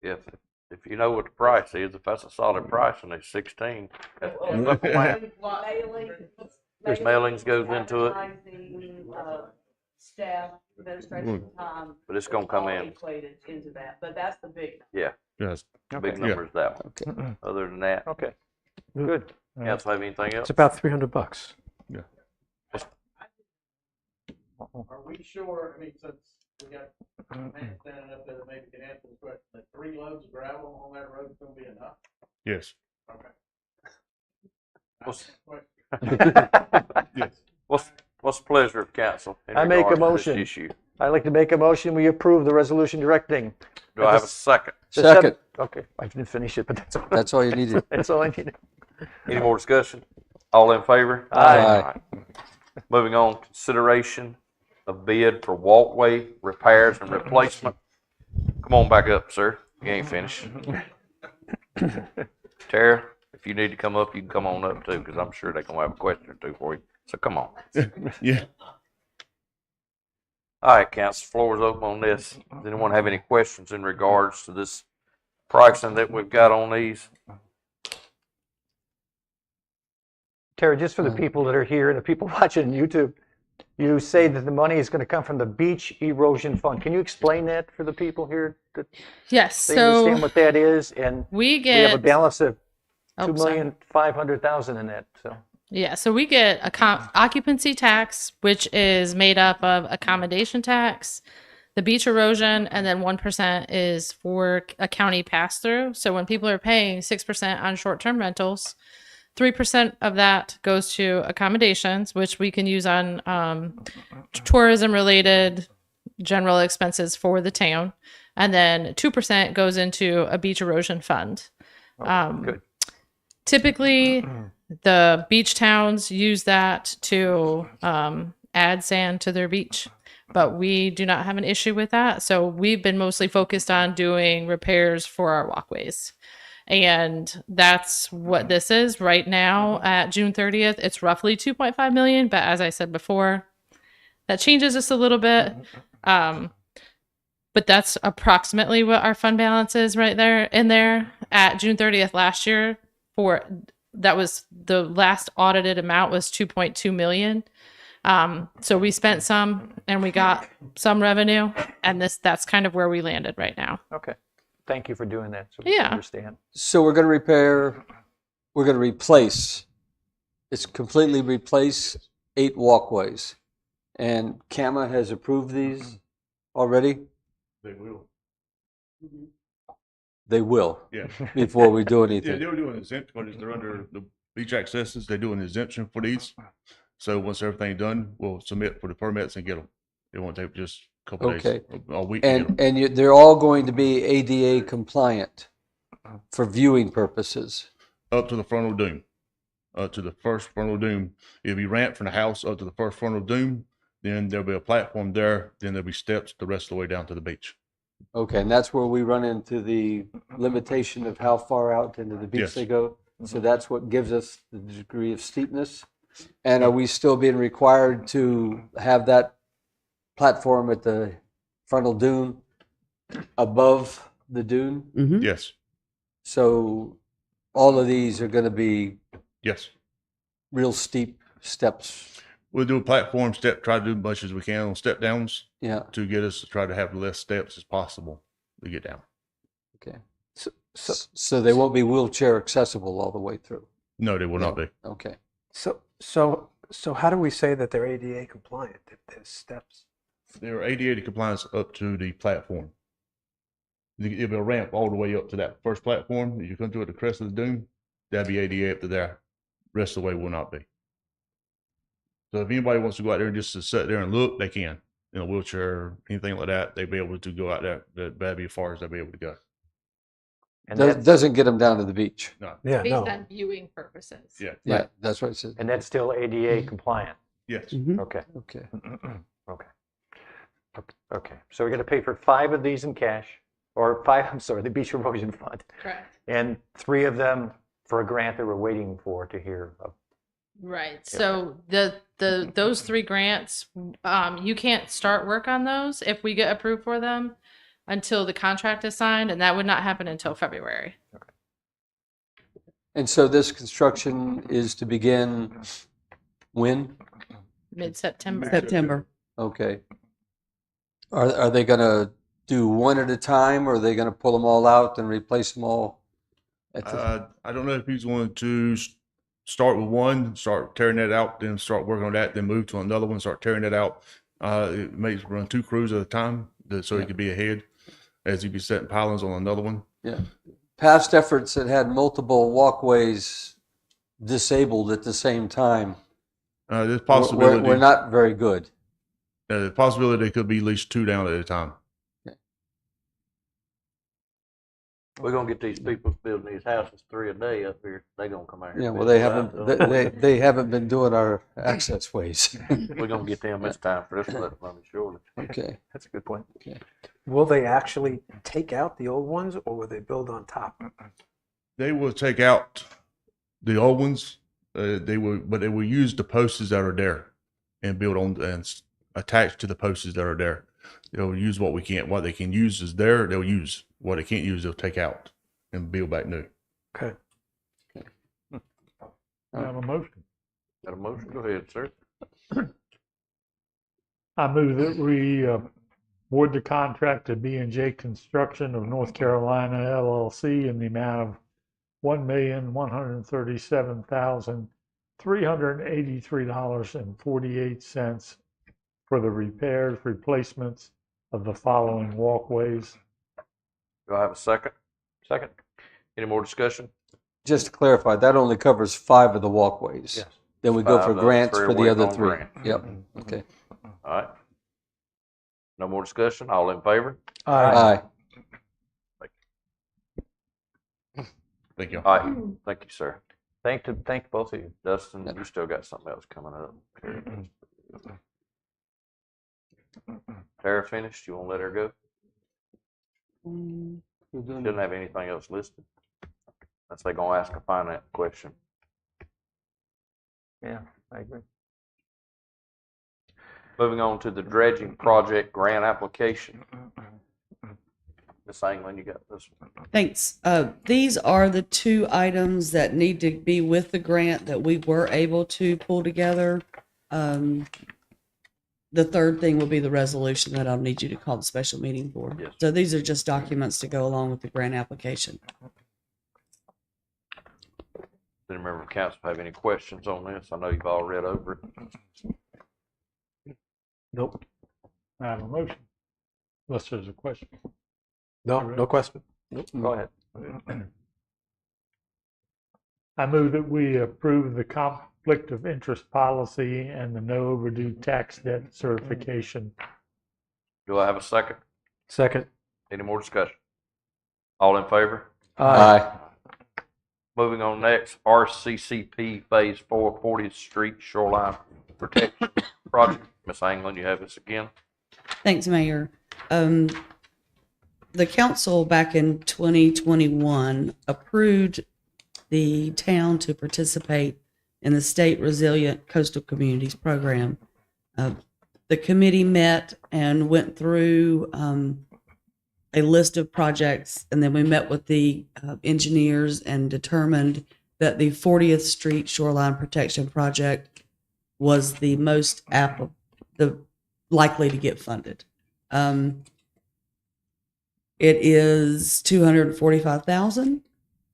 If you know what the price is, if that's a solid price and it's 16, that's there's mailings goes into it. Staff, administration time. But it's gonna come all in. Equated into that, but that's the big. Yeah, Yes. big number is that one. Okay. Other than that, Okay, good. council have anything else? It's about $300. Are we sure, I mean, since we got a man standing up there that maybe can answer the question, that 3 loads of gravel on that road is gonna be enough? Yes. Okay. What's- Yes. What's the pleasure of council in I make a regards to this motion. issue? I'd like to make a motion, we approve the resolution directing. Do I have a second? the Second. Okay, I didn't finish it, but that's all. That's all you needed. That's all I needed. Any more discussion? All in favor? Aye. Aye. Alright. Moving on, consideration of bid for walkway repairs and replacement. Come on back up, sir. You ain't finished. Tara, if you need to come up, you can come on up too, because I'm sure they're gonna have a question or two for you. So come on. Yeah. All right, council, floor is open on this. Does anyone have any questions in regards to this pricing that we've got on these? Tara, just for the people that are here and the people watching on YouTube, you say that the money is going to come from the Beach Erosion Fund. Can you explain that for the people here that Yes. they So understand what that is? And we we have a get balance of Oh, $2,500,000 in that. So Yeah, so we get a occupancy tax, which is made up of accommodation tax, the beach erosion, and then 1% is for a county pass through. So when people are paying 6% on short term rentals, 3% of that goes to accommodations, which we can use on tourism related general expenses for the town. And then 2% goes into a beach erosion fund. good. Typically, the beach towns use that to add sand to their beach, but we do not have an issue with that. So we've been mostly focused on doing repairs for our walkways. And that's what this is right now at June 30th. It's roughly 2.5 million, but as I said before, that changes just a little bit. But that's approximately what our fund balance is right there in there at June 30th last year. That was the last audited amount was 2.2 million. So we spent some and we got some revenue, and that's kind of where we landed right now. Okay. Thank you for doing that. So we can Yeah. understand. So we're going to replace, it's completely replace 8 walkways. And CAMA has approved these already? They will. They will, Yeah. before we do Yeah, anything. they were doing an exemption because they're under the beach accesses. They're doing an exemption for these. So once everything's done, we'll submit for the permits and get them. It won't take just a couple Okay. days, a week to get them. And they're all going to be ADA compliant for viewing purposes. Up to the frontal dome. Up to the first frontal dome. It'll be ramped from the house up to the first frontal dome. Then there'll be a platform there. Then there'll be steps the rest of the way down to the beach. Okay, and that's where we run into the limitation of how far out into the beach Yes. they go. So that's what gives us the degree of steepness. And are we still being required to have that platform at the frontal dune above the dune? Mm-hmm. Yes. So all of these are going to be Yes. real steep steps. We'll do a platform step, try to do as much as we can on step downs Yeah, to get us to try to have the less steps as possible to get down. okay. So they won't be wheelchair accessible all the way through? No, they will not be. Okay. So how do we say that they're ADA compliant if there's steps? They're ADA compliance up to the platform. It'll be a ramp all the way up to that first platform. If you come to it, the crest of the dune, that'll be ADA up to there. Rest of the way will not be. So if anybody wants to go out there and just to sit there and look, they can. In a wheelchair or anything like that, they'll be able to go out there. That'd be as far as they'll be able to go. And Doesn't get them down to the beach. No. Yeah, Based no. on viewing purposes. Yeah. Yeah, that's what it says. And that's still ADA compliant. Yes. Mm-hmm. Okay. Okay. Okay. Okay. So we're going to pay for 5 of these in cash, or 5, I'm sorry, the Beach Erosion Fund, Correct. and 3 of them for a grant that we're waiting for to hear of. Right. So those 3 grants, you can't start work on those if we get approved for them until the contract is signed, and that would not happen until February. And so this construction is to begin when? Mid-September. September. Okay. Are they going to do one at a time, or are they going to pull them all out and replace them all? I don't know if he's going to start with one, start tearing that out, then start working on that, then move to another one, start tearing that out. It makes run 2 crews at a time, so he could be ahead as he'd be setting pilings on another one. Yeah. Past efforts that had multiple walkways disabled at the same time There's possibility. were not very good. The possibility there could be at least 2 down at a time. We're gonna get these people building these houses 3 a day up here. They gonna come out here. Yeah, and well, build they them haven't, out. they haven't been doing our access ways. We're gonna get them this time for this flood money, surely. Okay. That's a good point. Will they actually take out the old ones, or will they build on top? They will take out the old ones. But they will use the posts that are there and build on and attach to the posts that are there. They'll use what they can use is there. They'll use what they can't use. They'll take out and build back new. Okay. I have a motion. Got a motion? Go ahead, sir. I move that we award the contract to B&J Construction of North Carolina LLC in the amount of $1,137,383.48 for the repairs, replacements of the following walkways. Do I have a second? Second. Any more discussion? Just to clarify, that only covers 5 of the walkways. Yes. Then we go 5 for of the grants 3 for the waiting other on 3. grant. Yep. Okay. All right. No more discussion? All in favor? Aye. Thank you. All right. Thank you, sir. Thank both of you. Dustin, you still got something else coming up. Tara finished? You want to let her go? She doesn't have anything else listed. Unless they're going to ask a finance question. Yeah, I agree. Moving on to the dredging project grant application. Ms. England, you got this one. Thanks. These are the 2 items that need to be with the grant that we were able to pull together. the third thing will be the resolution that I'll need you to call the special meeting for. Yes. So these are just documents to go along with the grant application. Did any member of council have any questions on this? I know you've all read over it. Nope. I have a motion. Unless there's a question. No, no question. Go ahead. I move that we approve the conflict of interest policy and the no overdue tax debt certification. Do I have a second? Second. Any more discussion? All in favor? Aye. Moving on next, RCCP Phase 4, 40th Street Shoreline Protection Project. Ms. Anglin, you have this again? Thanks, Mayor. The council back in 2021 approved the town to participate in the State Resilient Coastal Communities Program. The committee met and went through a list of projects, and then we met with the engineers and determined that the 40th Street Shoreline Protection Project was the most likely to get funded. It is $245,000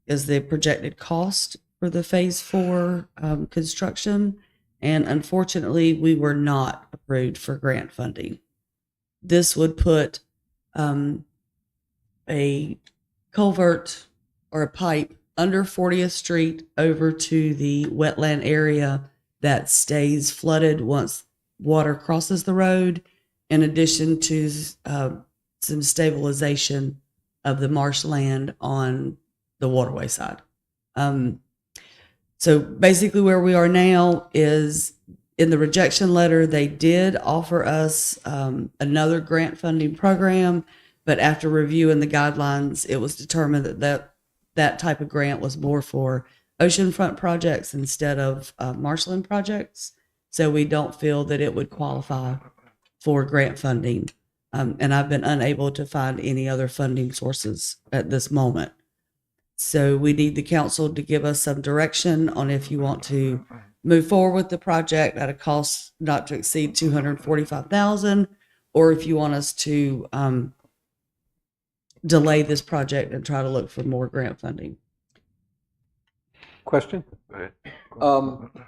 is the projected cost for the Phase 4 construction, and unfortunately, we were not approved for grant funding. This would put a culvert or a pipe under 40th Street over to the wetland area that stays flooded once water crosses the road, in addition to some stabilization of the marshland on the waterway side. So basically where we are now is in the rejection letter, they did offer us another grant funding program, but after reviewing the guidelines, it was determined that type of grant was more for oceanfront projects instead of marshland projects. So we don't feel that it would qualify for grant funding. And I've been unable to find any other funding sources at this moment. So we need the council to give us some direction on if you want to move forward with the project at a cost not to exceed $245,000, or if you want us to delay this project and try to look for more grant funding. Question? Go ahead.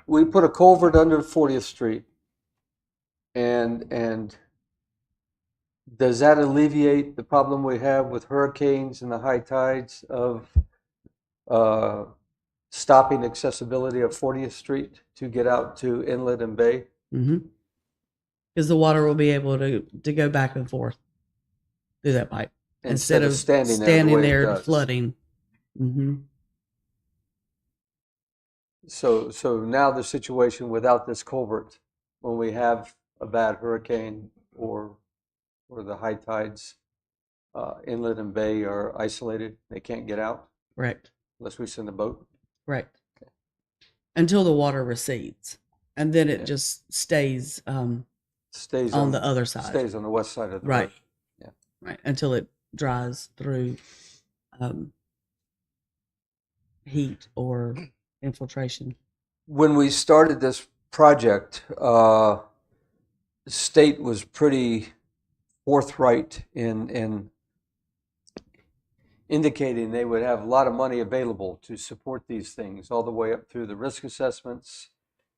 We put a culvert under 40th Street, and does that alleviate the problem we have with hurricanes and the high tides of stopping accessibility of 40th Street to get out to Inlet and Bay? Because the water will be able to go back and forth through that pipe instead of standing there flooding. So now the situation without this culvert, when we have a bad hurricane or the high tides, Inlet and Bay are isolated. They can't get out. Correct. Unless we send a boat. Correct. Until the water recedes, and then it just stays on the other side. Stays on the west side of the right. road. Yeah. Right. Until it dries through heat or infiltration. When we started this project, the state was pretty forthright in indicating they would have a lot of money available to support these things, all the way up through the risk assessments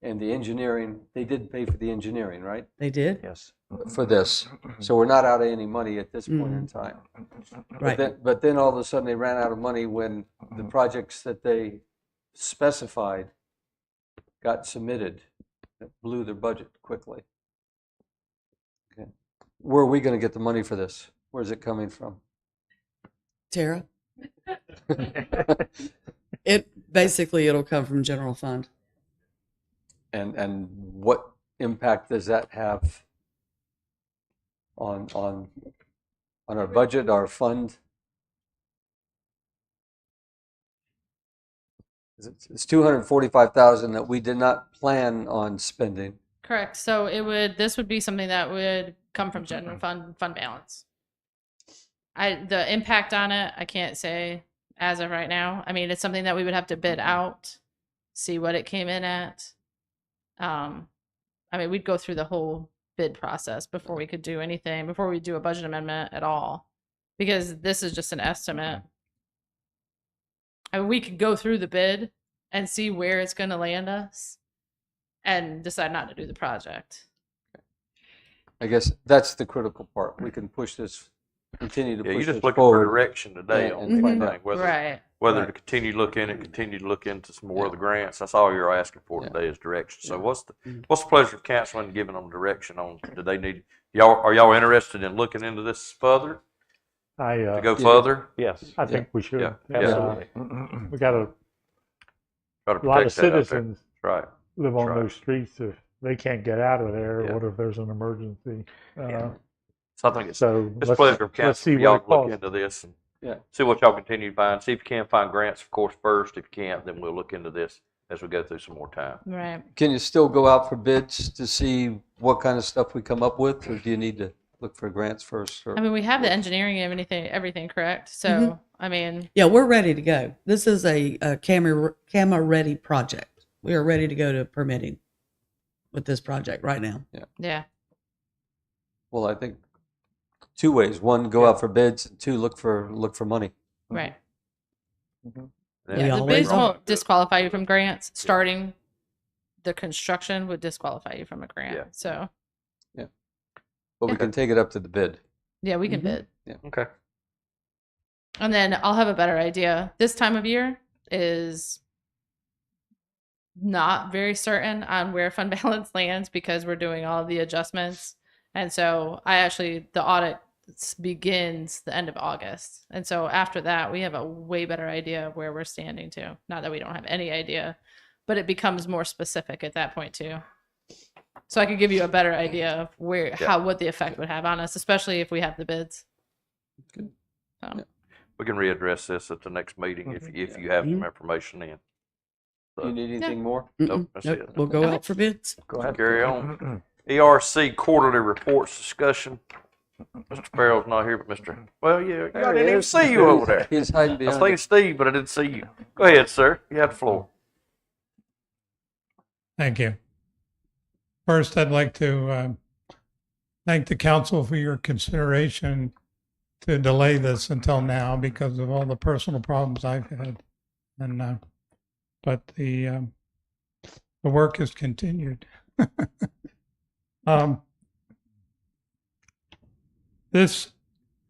and the engineering. They did pay for the engineering, right? They did? Yes. For this. So we're not out of any money at this point in time. Right. But then all of a sudden they ran out of money when the projects that they specified got submitted. That blew their budget quickly. Okay. Where are we going to get the money for this? Where's it coming from? Tara? It'll come from general fund. And what impact does that have on our budget, our fund? It's $245,000 that we did not plan on spending. Correct. So this would be something that would come from general fund balance. The impact on it, I can't say as of right now. I mean, it's something that we would have to bid out, see what it came in at. I mean, we'd go through the whole bid process before we could do anything, before we do a budget amendment at all, because this is just an estimate. I mean, we could go through the bid and see where it's going to land us and decide not to do the project. I guess that's the critical part. We can push this, continue to Yeah, you're push just this looking forward. for direction today and- on and the find thing, out. whether Right. whether to continue to look in it, continue to look into some more of the grants. That's all you're asking for today is direction. So what's the pleasure of council in giving them direction on? Do they need are y'all interested in looking into this further to go further? Yes, I think we should. Yeah, Absolutely. We got a Try to lot of protect that out there. citizens Right. live on Right. those streets. If they can't get out of there, Yeah. what if there's an emergency? So I think it's So it's let's- pleasure of let's council see for y'all what it to look costs. into this and Yeah. see what y'all continue to find. See if you can find grants, of course, first. If you can't, then we'll look into this as we go through some more time. Right. Can you still go out for bids to see what kind of stuff we come up with, or do you need to look for grants first? Or? I mean, we have the engineering and everything correct. So, Mhm. I mean, Yeah, we're ready to go. This is a camera ready project. We are ready to go to permitting with this project right now. yeah. Well, I think two ways. One, go out for bids, and two, look for money. Right. We Yeah, the always bids are. won't disqualify you from grants. Starting the construction would disqualify you from a grant. Yeah. So, But we can take it up to the bid. yeah, we can Mhm. bid. Okay. And then I'll have a better idea. This time of year is not very certain on where fund balance lands because we're doing all of the adjustments. And so the audit begins the end of August. And so after that, we have a way better idea of where we're standing too. Not that we don't have any idea, but it becomes more specific at that point too. So I could give you a better idea of what the effect would have on us, especially if we have the bids. Good. So. We can readdress this at the next meeting if you have some information in. Do you need anything more? Nope, that's Nope. it. We'll go out for bids. Go ahead. Carry on. ERC quarterly reports discussion. Mr. Farrell's not here, but well, yeah, I didn't even see you over there. He's hiding I was behind. thinking Steve, but I didn't see you. Go ahead, sir. You have the floor. Thank you. First, I'd like to thank the council for your consideration to delay this until now because of all the personal problems I've had. And but the work has continued. This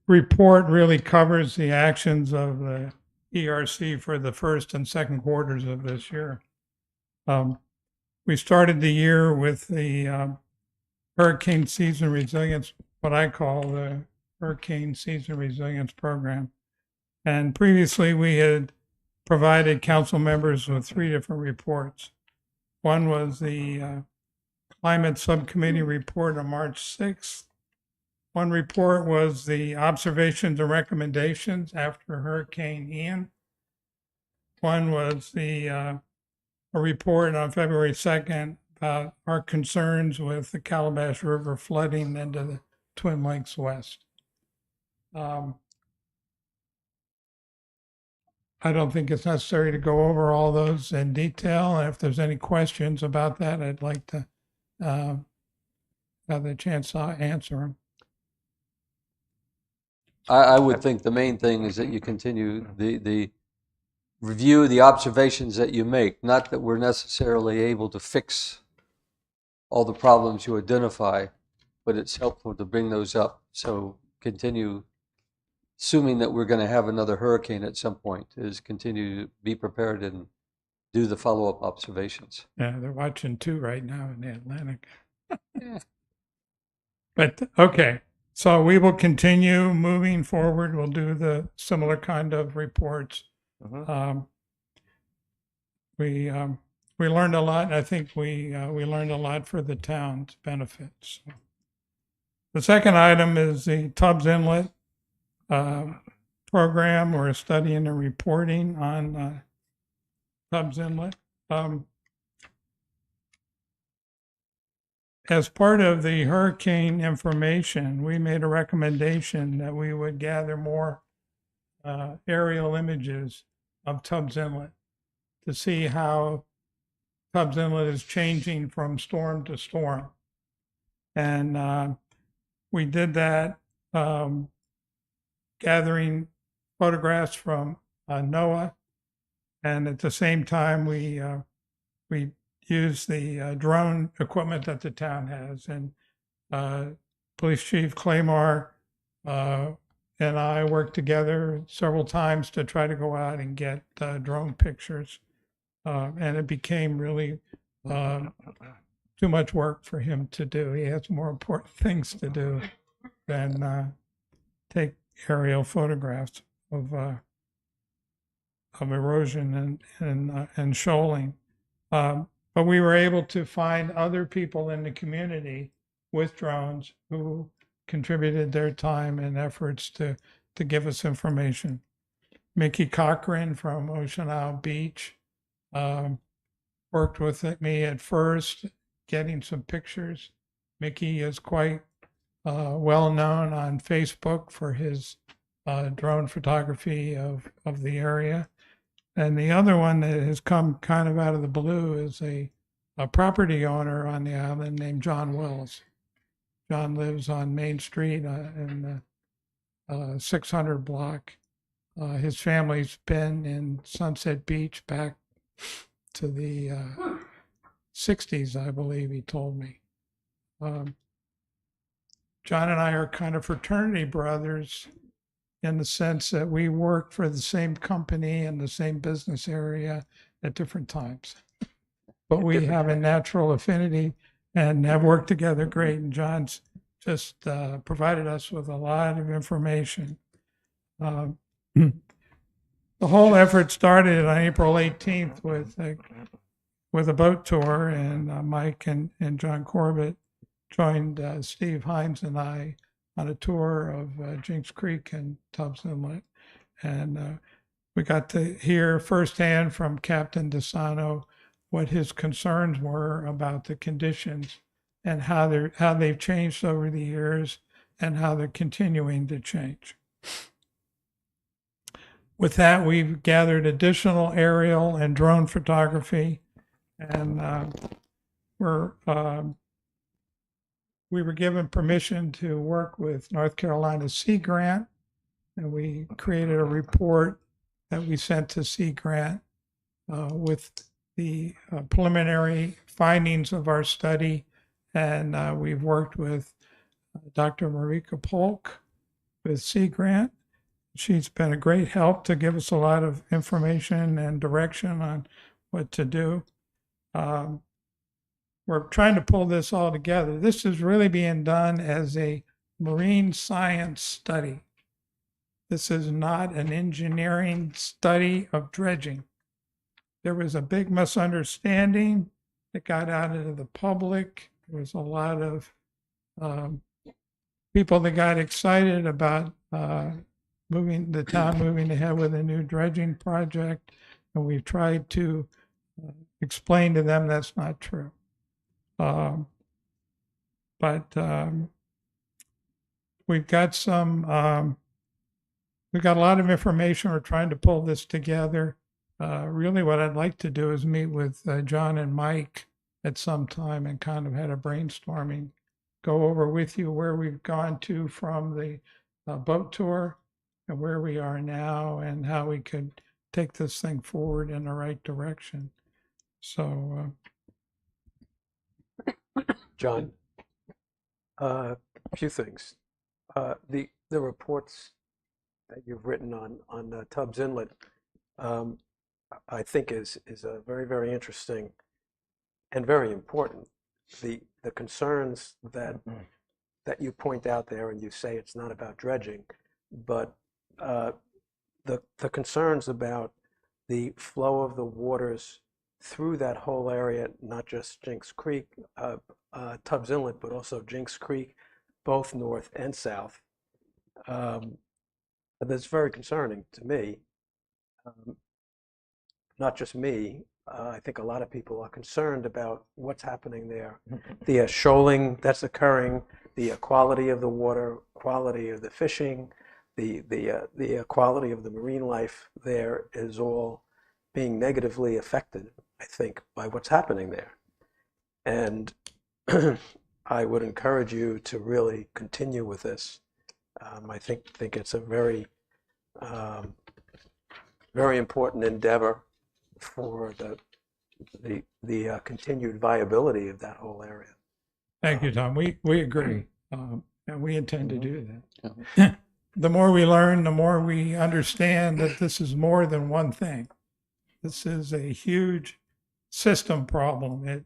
report really covers the actions of the ERC for the first and second quarters of this year. We started the year with the hurricane season resilience, what I call the hurricane season resilience program. And previously we had provided council members with 3 different reports. One was the climate subcommittee report on March 6th. One report was the observations and recommendations after Hurricane Ian. One was a report on February 2nd about our concerns with the Calabash River flooding into the Twin Lakes West. I don't think it's necessary to go over all those in detail. And if there's any questions about that, I'd like to have the chance to answer them. I would think the main thing is that you continue the review the observations that you make, not that we're necessarily able to fix all the problems you identify, but it's helpful to bring those up. So continue, assuming that we're going to have another hurricane at some point, is continue to be prepared and do the follow-up observations. Yeah, they're watching 2 right now in the Atlantic. But okay, so we will continue moving forward. We'll do the similar kind of reports. We learned a lot. I think we learned a lot for the town's benefits. The second item is the Tubbs Inlet program. We're studying and reporting on Tubbs Inlet. As part of the hurricane information, we made a recommendation that we would gather more aerial images of Tubbs Inlet to see how Tubbs Inlet is changing from storm to storm. And we did that gathering photographs from NOAA. And at the same time, we used the drone equipment that the town has. And Police Chief Claymore and I worked together several times to try to go out and get drone pictures. And it became really too much work for him to do. He has more important things to do than take aerial photographs of erosion and shoaling. But we were able to find other people in the community with drones who contributed their time and efforts to give us information. Mickey Cochran from Ocean Isle Beach worked with me at first, getting some pictures. Mickey is quite well known on Facebook for his drone photography of the area. And the other one that has come kind of out of the blue is a property owner on the island named John Wells. John lives on Main Street in the 600 block. His family's been in Sunset Beach back to the 60s, I believe he told me. John and I are kind of fraternity brothers in the sense that we worked for the same company in the same business area at different times. But we have a natural affinity and have worked together great. And John's just provided us with a lot of information. The whole effort started on April 18th with a boat tour, and Mike and John Corbett joined Steve Hines and I on a tour of Jinks Creek and Tubbs Inlet. And we got to hear firsthand from Captain DeSano what his concerns were about the conditions and how they've changed over the years and how they're continuing to change. With that, we've gathered additional aerial and drone photography, and we were given permission to work with North Carolina Sea Grant, and we created a report that we sent to Sea Grant with the preliminary findings of our study. And we've worked with Dr. Marika Polk with Sea Grant. She's been a great help to give us a lot of information and direction on what to do. We're trying to pull this all together. This is really being done as a marine science study. This is not an engineering study of dredging. There was a big misunderstanding that got out into the public. There was a lot of people that got excited about the town moving ahead with a new dredging project, and we've tried to explain to them that's not true. But we've got a lot of information. We're trying to pull this together. Really what I'd like to do is meet with John and Mike at some time and kind of had a brainstorming, go over with you where we've gone to from the boat tour and where we are now and how we could take this thing forward in the right direction. So, John, a few things. The reports that you've written on Tubbs Inlet, I think is a very, very interesting and very important. The concerns that you point out there, and you say it's not about dredging, but the concerns about the flow of the waters through that whole area, not just Jinks Creek, Tubbs Inlet, but also Jinks Creek, both north and south. That's very concerning to me. Not just me. I think a lot of people are concerned about what's happening there. The shoaling that's occurring, the quality of the water, quality of the fishing, the quality of the marine life there is all being negatively affected, I think, by what's happening there. And I would encourage you to really continue with this. I think it's a very, very important endeavor for the continued viability of that whole area. Thank you, Tom. We agree, and we intend to do that. The more we learn, the more we understand that this is more than one thing. This is a huge system problem.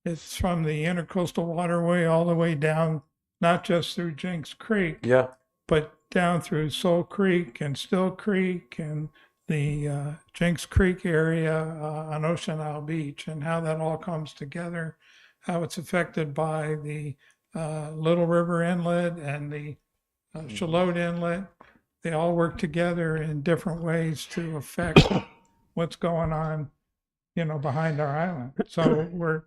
It's from the Intercoastal Waterway all the way down, not just through Jinks Creek, Yeah. but down through Soul Creek and Still Creek and the Jinks Creek area on Ocean Isle Beach, and how that all comes together, how it's affected by the Little River Inlet and the Shallotte Inlet. They all work together in different ways to affect what's going on, behind our island. So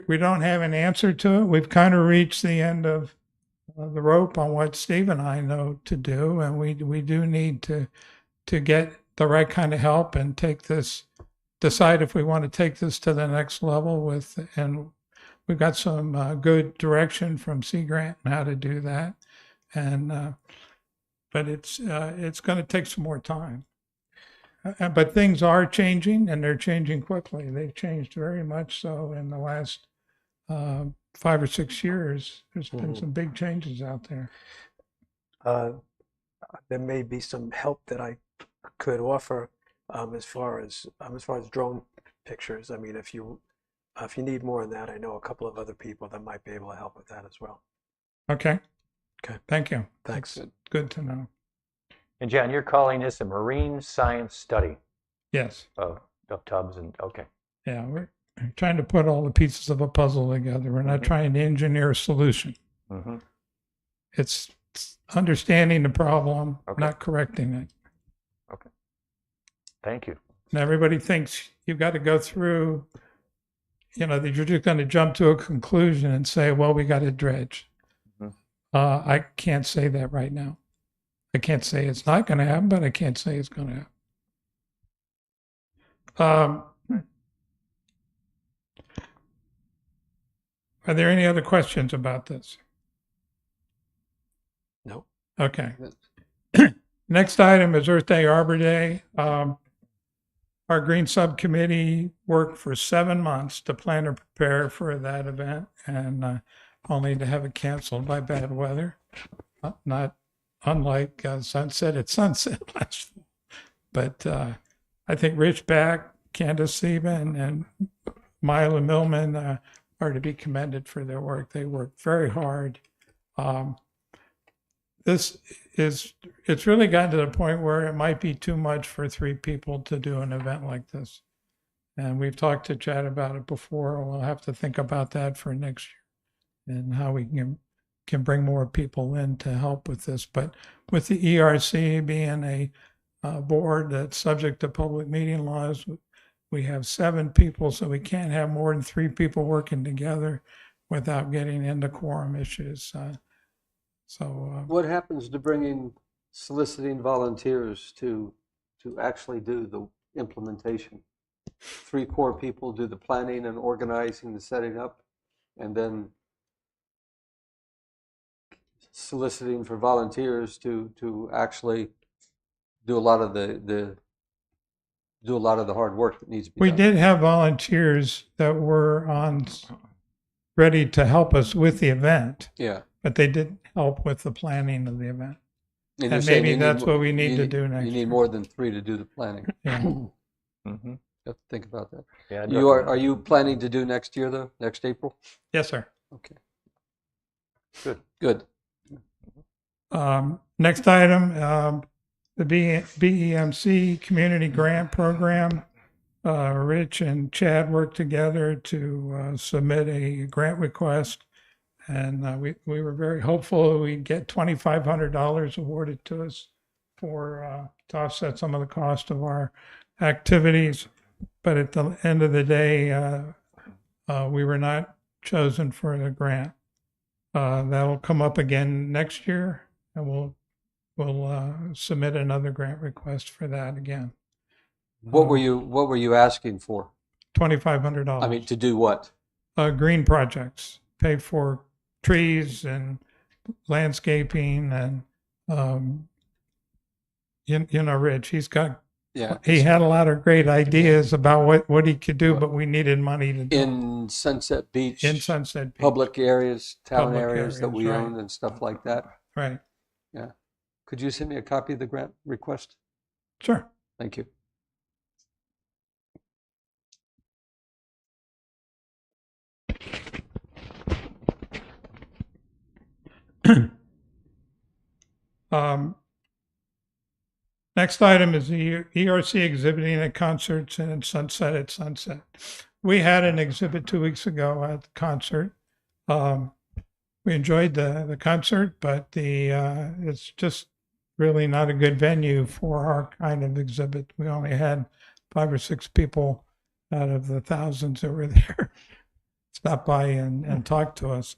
we don't have an answer to it. We've kind of reached the end of the rope on what Steve and I know to do, and we do need to get the right kind of help and decide if we want to take this to the next level and we've got some good direction from Sea Grant on how to do that, and but it's going to take some more time. But things are changing, and they're changing quickly. They've changed very much so in the last 5 or 6 years. There's been some big changes out there. There may be some help that I could offer as far as drone pictures. I mean, if you need more than that, I know a couple of other people that might be able to help with that as well. Okay. Okay. Thank you. Thanks. That's good to know. And John, you're calling this a marine science study Yes. of tubs and, okay. Yeah, we're trying to put all the pieces of a puzzle together. We're not trying to engineer a solution. Mm-hmm. It's understanding the problem, not correcting it. Okay. Thank you. And everybody thinks you've got to go through, that you're just going to jump to a conclusion and say, well, we got to dredge. I can't say that right now. I can't say it's not going to happen, but I can't say it's going to happen. Are there any other questions about this? No. Okay. Next item is Earth Day, Arbor Day. Our Green Subcommittee worked for 7 months to plan and prepare for that event, and only to have it canceled by bad weather. Not unlike Sunset at Sunset last fall. But I think Rich Back, Candace Sieben, and Mila Millman are to be commended for their work. They worked very hard. It's really gotten to the point where it might be too much for 3 people to do an event like this. And we've talked to Chad about it before. We'll have to think about that for next year and how we can bring more people in to help with this. But with the ERC being a board that's subject to public meeting laws, we have 7 people, so we can't have more than 3 people working together without getting into quorum issues. What happens to soliciting volunteers to actually do the implementation? 3 core people do the planning and organizing, the setting up, and then soliciting for volunteers to actually do a lot of the hard work that needs to be We done. did have volunteers that were ready to help us with the event. Yeah. But they didn't help with the planning of the event. And And you're saying maybe you need that's mo- what we need you to do next You need year. more than 3 to do the planning. Yeah. Mm-hmm. Have to think about that. Yeah, Are you planning to do next year though? Next April? Yes, sir. Okay. Good. Good. Next item, the BEMC Community Grant Program. Rich and Chad worked together to submit a grant request, and we were very hopeful that we'd get $2,500 awarded to us to offset some of the cost of our activities. But at the end of the day, we were not chosen for the grant. That'll come up again next year, and we'll submit another grant request for that again. What were you asking for? $2,500. I mean, to do what? green projects, pay for trees and landscaping and, Rich, he had a lot of great ideas about what he could do, but we needed money to do it. In Sunset Beach. In Sunset Beach. Public areas, town Public areas that areas, we right. own and stuff like that. Right. Yeah. Could you send me a copy of the grant request? Sure. Thank you. Next item is the ERC exhibiting at concerts and Sunset at Sunset. We had an exhibit 2 weeks ago at the concert. We enjoyed the concert, but it's just really not a good venue for our kind of exhibit. We only had 5 or 6 people out of the thousands that were there stop by and talk to us.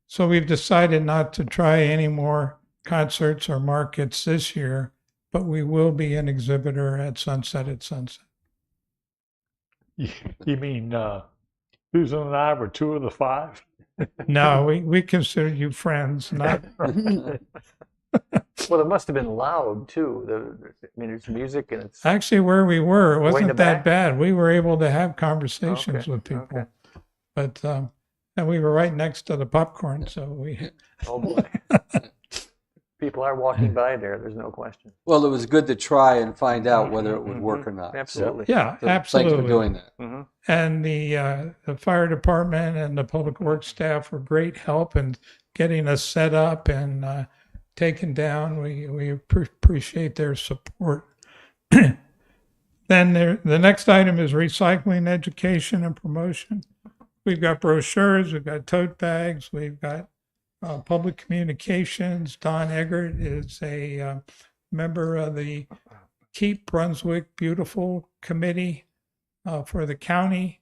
So we've decided not to try any more concerts or markets this year, but we will be an exhibitor at Sunset at Sunset. You mean Susan and I were 2 of the 5? No, we consider you friends, not. Well, it must have been loud too. I mean, it's music and it's Actually, where we were, it Way in wasn't the that back? bad. We were able to have conversations Okay, with people, okay. but and we were right next to the popcorn, so we. Oh boy. People are walking by there. There's no question. Well, it was good to try and find out whether it would work or not. Absolutely. Yeah, So absolutely. Thanks for doing that. Mm-hmm. And the fire department and the public works staff were great help in getting us set up and taken down. We appreciate their support. Then the next item is recycling education and promotion. We've got brochures, we've got tote bags, we've got public communications. Don Eggert is a member of the Keep Brunswick Beautiful Committee for the county.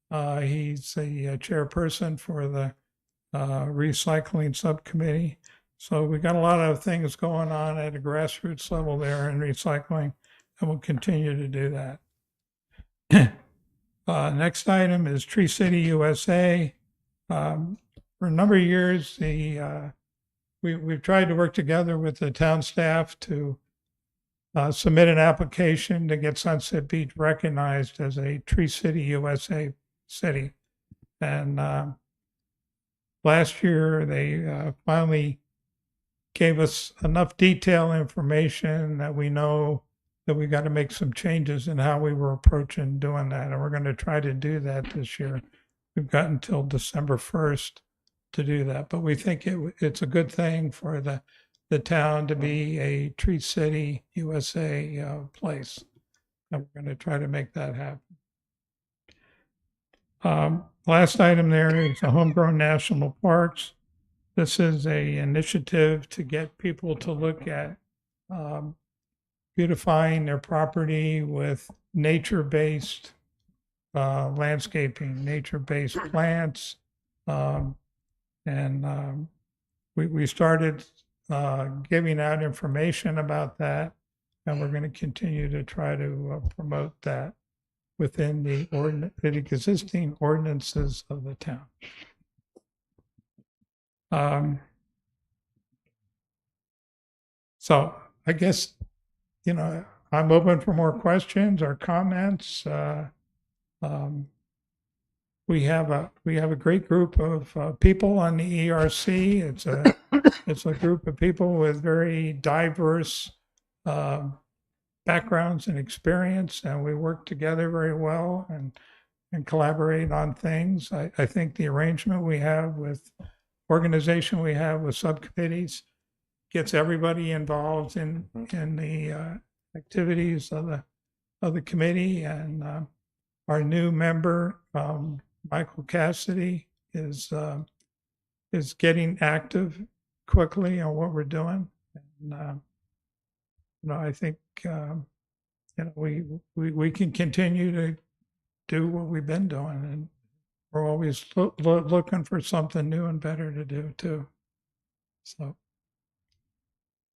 He's the chairperson for the recycling subcommittee. So we've got a lot of things going on at a grassroots level there in recycling, and we'll continue to do that. Next item is Tree City USA. For a number of years, we've tried to work together with the town staff to submit an application to get Sunset Beach recognized as a Tree City USA city. And last year, they finally gave us enough detailed information that we know that we got to make some changes in how we were approaching doing that. And we're going to try to do that this year. We've got until December 1st to do that. But we think it's a good thing for the town to be a Tree City USA place. And we're going to try to make that happen. Last item there is the Homegrown National Parks. This is a initiative to get people to look at beautifying their property with nature-based landscaping, nature-based plants. We started giving out information about that, and we're going to continue to try to promote that within the existing ordinances of the town. So I guess, I'm open for more questions or comments. We have a great group of people on the ERC. It's a group of people with very diverse backgrounds and experience, and we work together very well and collaborate on things. I think the arrangement we have with organization we have with subcommittees gets everybody involved in the activities of the committee. And our new member, Michael Cassidy, is getting active quickly on what we're doing. And I think we can continue to do what we've been doing, and we're always looking for something new and better to do too. So,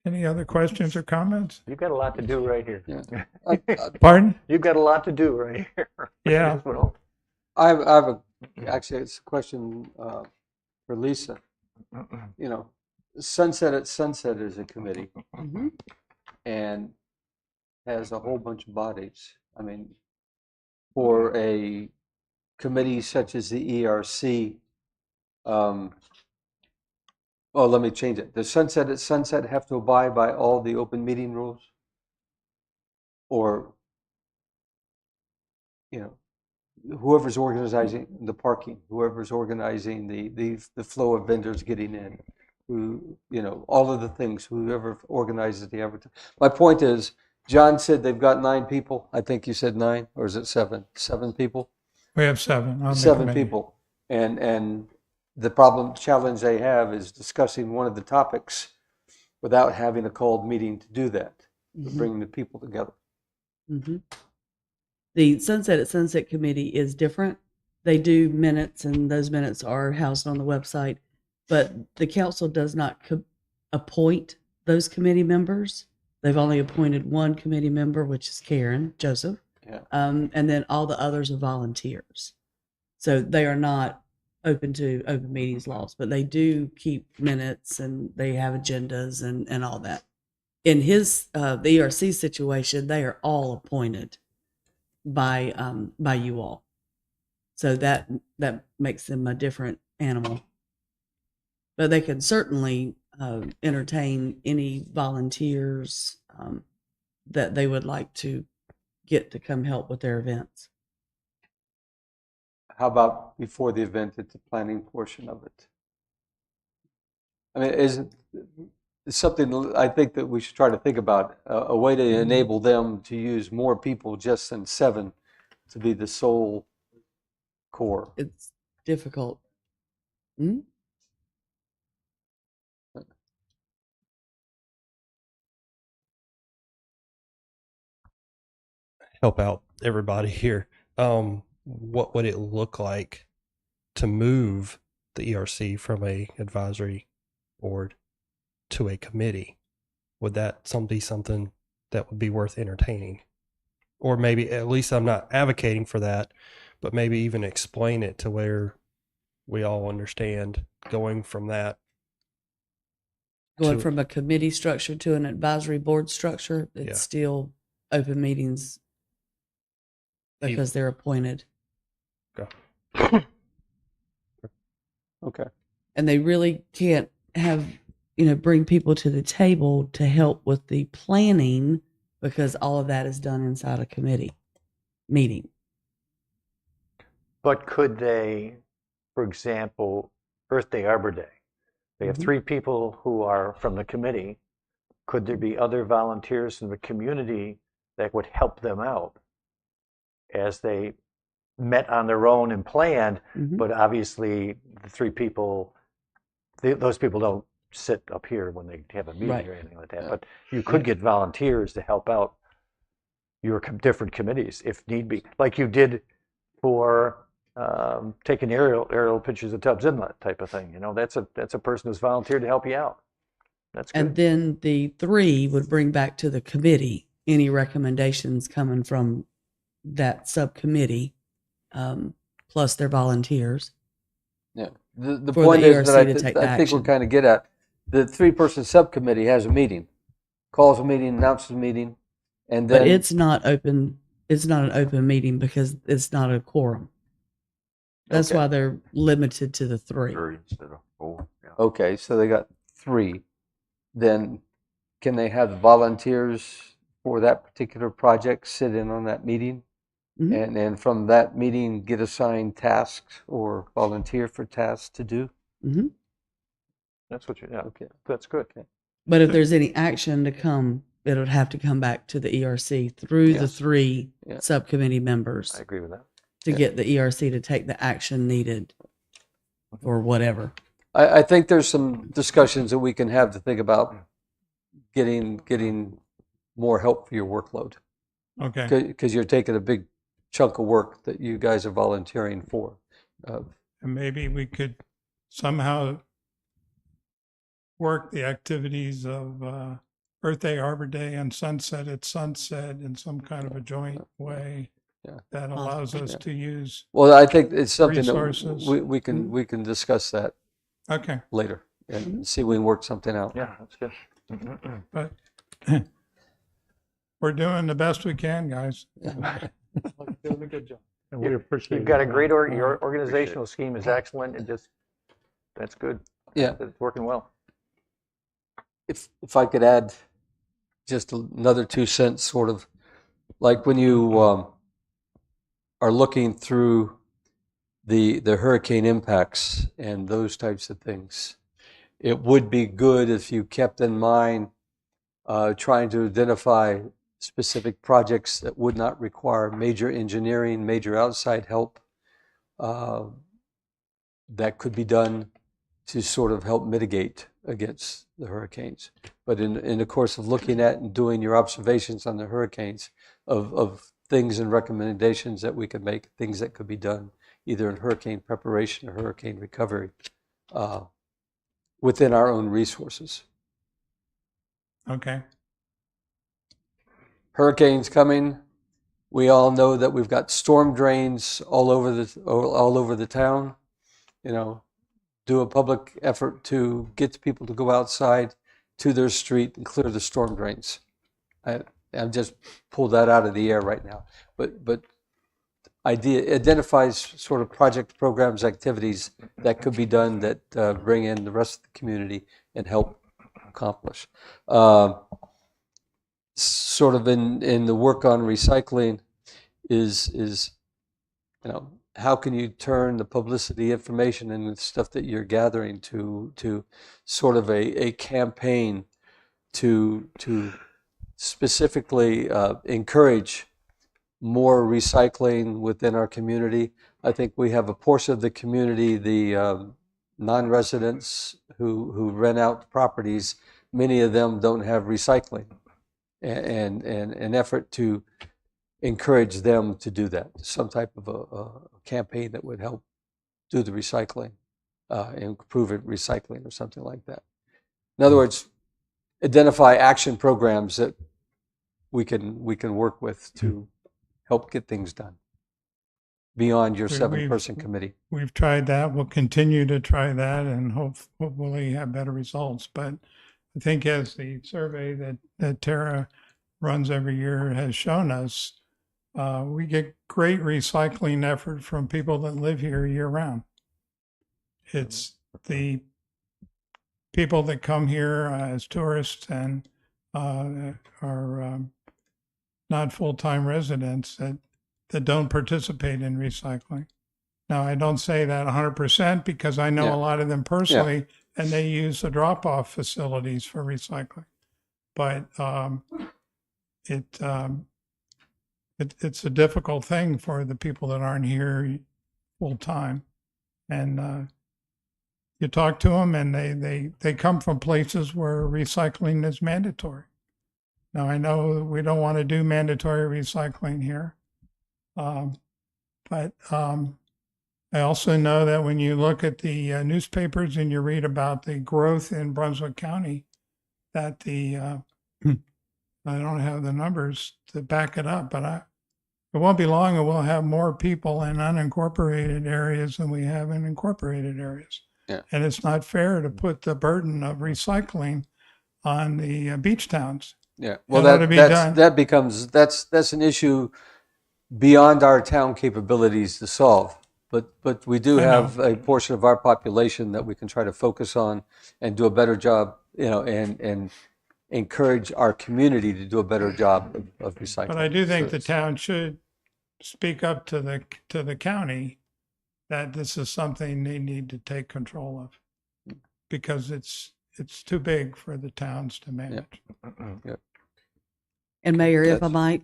any other questions or comments? You've got a lot to do right here. Yeah. Pardon? You've got a lot to do right here. Yeah. I have a Actually, it's a question for Lisa. You know, Sunset at Sunset is a committee Mhm. and has a whole bunch of bodies. I mean, for a committee such as the ERC, oh, let me change it. Does Sunset at Sunset have to abide by all the open meeting rules? Or, you know, whoever's organizing the parking, whoever's organizing the flow of vendors getting in, who, you know, all of the things, whoever organizes the advertising. My point is, John said they've got 9 people. I think you said 9, or is it 7? 7 people? We have 7 on the 7 committee. people. And the challenge they have is discussing one of the topics without having a called meeting to do that, to Mhm. bring the people together. Mhm. The Sunset at Sunset Committee is different. They do minutes, and those minutes are housed on the website. But the council does not appoint those committee members. They've only appointed one committee member, which is Karen Joseph. Yeah. And then all the others are volunteers. So they are not open to open meetings laws, but they do keep minutes and they have agendas and all that. In his, the ERC situation, they are all appointed by you all. So that makes them a different animal. But they can certainly entertain any volunteers that they would like to get to come help with their events. How about before the event at the planning portion of it? I mean, it's something I think that we should try to think about, a way to enable them to use more people just than 7 to be the sole core. It's difficult. Hmm? Help out everybody here. What would it look like to move the ERC from a advisory board to a committee? Would that be something that would be worth entertaining? Or maybe, at least I'm not advocating for that, but maybe even explain it to where we all understand going from that. Going from a committee structure to an advisory board structure, it's Yeah. still open meetings because they're appointed. Okay. Okay. And they really can't have, bring people to the table to help with the planning because all of that is done inside a committee meeting. But could they, for example, Earth Day, Arbor Day, they have 3 people who are from the committee. Could there be other volunteers in the community that would help them out as they met on their own and planned? But obviously, the 3 people, those people don't sit up here when they have a meeting Right. or anything like that. But you could get volunteers to help out your different committees if need be, like you did for taking aerial pictures of Tubbs Inlet type of thing. That's a person who's volunteered to help you out. That's good. And then the 3 would bring back to the committee any recommendations coming from that subcommittee, plus their volunteers. Yeah. The For point the is that ERC to take I think we're action. kind of get at, the 3-person subcommittee has a meeting, calls a meeting, announces a meeting, and then. But it's not open. It's not an open meeting because it's not a quorum. That's Okay. why they're limited to the 3. 3 instead of 4. Yeah. Okay, so they got 3. Then can they have the volunteers for that particular project sit in on that meeting? Mhm. And from that meeting, get assigned tasks or volunteer for tasks to do? Hmm. That's what yeah. Okay. That's good. But if there's any action to come, it would have to come back to the ERC through the Yes. 3 Yeah. subcommittee members I agree with that. to Yeah. get the ERC to take the action needed or whatever. I think there's some discussions that we can have to think about getting more help for your workload. Okay. Because you're taking a big chunk of work that you guys are volunteering for. And maybe we could somehow work the activities of Earth Day, Arbor Day, and Sunset at Sunset in some kind of a joint way. that allows us Yeah. to use. Well, I think it's something that Resources. we can discuss that Okay, later and see if we can work something out. Yeah, that's good. but we're doing the best we can, guys. Doing a good job. And we appreciate You've got a it. great your organizational scheme is excellent and just, that's good. Yeah. It's working well. If I could add just another 2 cents, sort of like when you are looking through the hurricane impacts and those types of things, it would be good if you kept in mind trying to identify specific projects that would not require major engineering, major outside help that could be done to sort of help mitigate against the hurricanes. But in the course of looking at and doing your observations on the hurricanes of things and recommendations that we could make, things that could be done either in hurricane preparation or hurricane recovery within our own resources. Okay. Hurricanes coming. We all know that we've got storm drains all over the town. You know, do a public effort to get people to go outside to their street and clear the storm drains. I've just pulled that out of the air right now. But identifies sort of project programs, activities that could be done that bring in the rest of the community and help accomplish. Sort of in the work on recycling is you know, how can you turn the publicity information and the stuff that you're gathering to sort of a campaign to specifically encourage more recycling within our community. I think we have a portion of the community, the non-residents who rent out properties, many of them don't have recycling. And an effort to encourage them to do that, some type of a campaign that would help do the recycling, improve it recycling or something like that. In other words, identify action programs that we can work with to help get things done beyond your 7-person committee. We've tried that. We'll continue to try that and hopefully have better results. But I think as the survey that Tara runs every year has shown us, we get great recycling effort from people that live here year round. It's the people that come here as tourists and are not full-time residents that don't participate in recycling. Now, I don't say that 100% because I know a lot of them personally, and they use the drop-off facilities for recycling. But it's a difficult thing for the people that aren't here full-time. And you talk to them, and they come from places where recycling is mandatory. Now, I know we don't want to do mandatory recycling here, but I also know that when you look at the newspapers and you read about the growth in Brunswick County, that I don't have the numbers to back it up, but it won't be long and we'll have more people in unincorporated areas than we have in incorporated areas. Yeah. And it's not fair to put the burden of recycling on the beach towns. Yeah, well, that's an issue beyond our town capabilities to solve. But we do have a portion of our population that we can try to focus on and do a better job, you know, and encourage our community to do a better job of recycling. But I do think the town should speak up to the county that this is something they need to take control of, because it's too big for the towns to manage. Yep. And Mayor, if I might,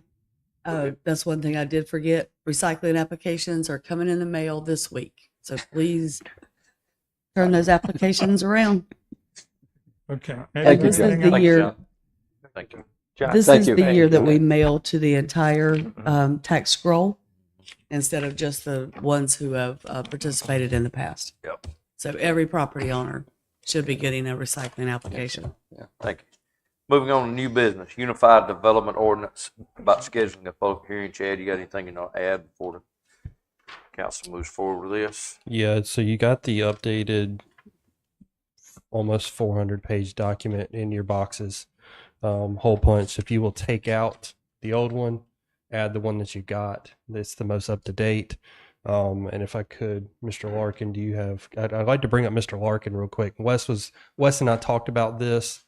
that's one thing I did forget. Recycling applications are coming in the mail this week. So please turn those applications around. Okay. This is the year. Thank you. This is the year that we mail to the entire tax scroll instead of just the ones who have participated in the past. Yep. So every property owner should be getting a recycling application. Yeah. Thank you. Moving on to new business, Unified Development Ordinance about scheduling a public hearing. Chad, you got anything you want to add before the council moves forward with this? Yeah, so you got the updated almost 400-page document in your boxes. Hole punch. If you will take out the old one, add the one that you got. That's the most up to date. And if I could, Mr. Larkin, do you have? I'd like to bring up Mr. Larkin real quick. Wes and I talked about this.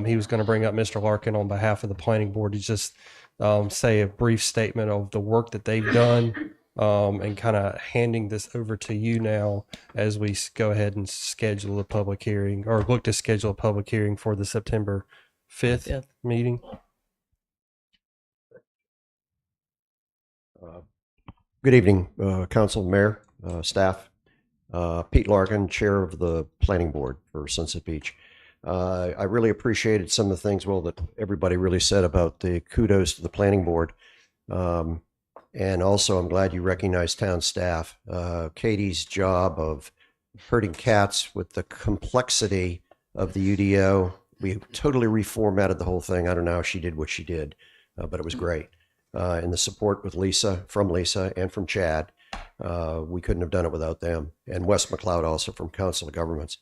He was going to bring up Mr. Larkin on behalf of the planning board to just say a brief statement of the work that they've done, and kind of handing this over to you now as we go ahead and schedule a public hearing, or look to schedule a public hearing for the September 5th meeting. Good evening, Council, Mayor, staff. Pete Larkin, Chair of the Planning Board for Sunset Beach. I really appreciated some of the things, that everybody really said about the kudos to the Planning Board. And also, I'm glad you recognized town staff. Katie's job of herding cats with the complexity of the UDO. We totally reformatted the whole thing. I don't know how she did what she did, but it was great. And the support with Lisa and from Chad. We couldn't have done it without them. And Wes McLeod also from Council of Governments.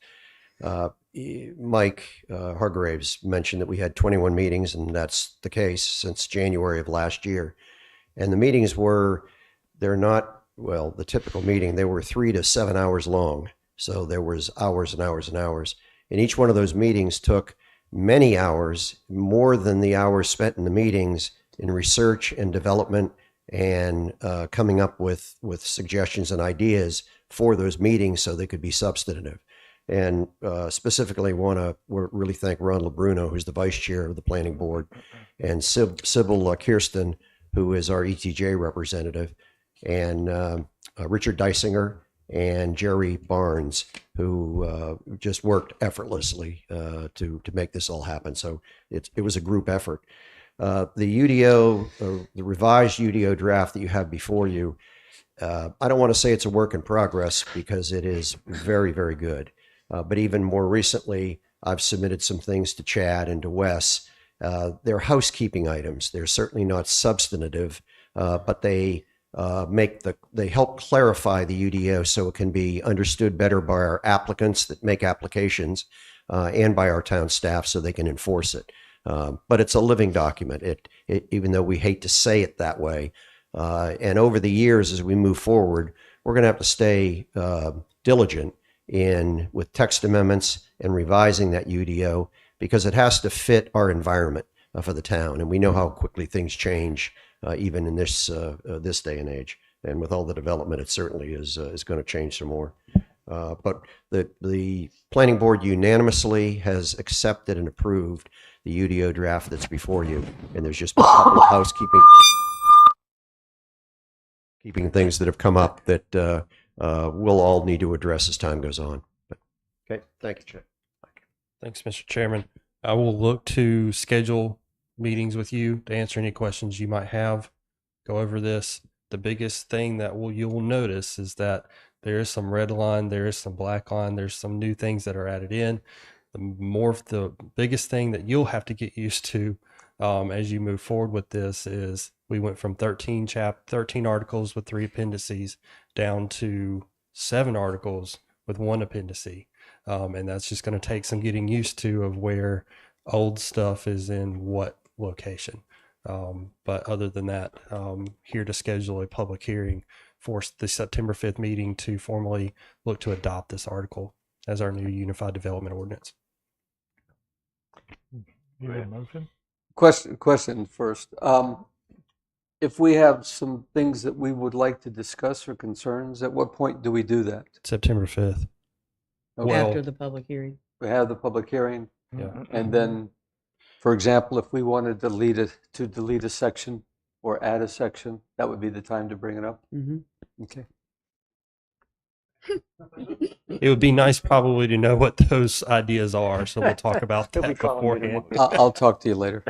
Mike Hargraves mentioned that we had 21 meetings, and that's the case since January of last year. And the meetings they're not, the typical meeting, they were 3 to 7 hours long. So there was hours and hours and hours. And each one of those meetings took many hours, more than the hours spent in the meetings, in research and development and coming up with suggestions and ideas for those meetings so they could be substantive. And specifically want to really thank Ron LeBruno, who's the vice chair of the planning board, and Sybil Kirsten, who is our ETJ representative, and Richard Dysinger and Jerry Barnes, who just worked effortlessly to make this all happen. So it was a group effort. The UDO, the revised UDO draft that you have before you, I don't want to say it's a work in progress because it is very, very good. But even more recently, I've submitted some things to Chad and to Wes. They're housekeeping items. They're certainly not substantive, but they help clarify the UDO so it can be understood better by our applicants that make applications and by our town staff so they can enforce it. But it's a living document, even though we hate to say it that way. And over the years, as we move forward, we're going to have to stay diligent with text amendments and revising that UDO because it has to fit our environment for the town. And we know how quickly things change, even in this day and age. And with all the development, it certainly is going to change some more. But the planning board unanimously has accepted and approved the UDO draft that's before you. And there's just been a couple of housekeeping things that have come up that we'll all need to address as time goes on. But, okay, thank you, Chair. Thanks, Mr. Chairman. I will look to schedule meetings with you to answer any questions you might have. Go over this. The biggest thing that you'll notice is that there is some red line, there is some black line, there's some new things that are added in. The biggest thing that you'll have to get used to as you move forward with this is we went from 13 articles with 3 appendices down to 7 articles with 1 appendix. And that's just going to take some getting used to of where old stuff is in what location. But other than that, here to schedule a public hearing for the September 5th meeting to formally look to adopt this article as our new Unified Development Ordinance. You have a motion? Question first. If we have some things that we would like to discuss or concerns, at what point do we do that? September 5th. After the public hearing. We have the public hearing. Yeah. And then, for example, if we wanted to delete a section or add a section, that would be the time to bring it up? Mm-hmm. Okay. It would be nice probably to know what those ideas are, so we'll talk about that beforehand. I'll talk to you later.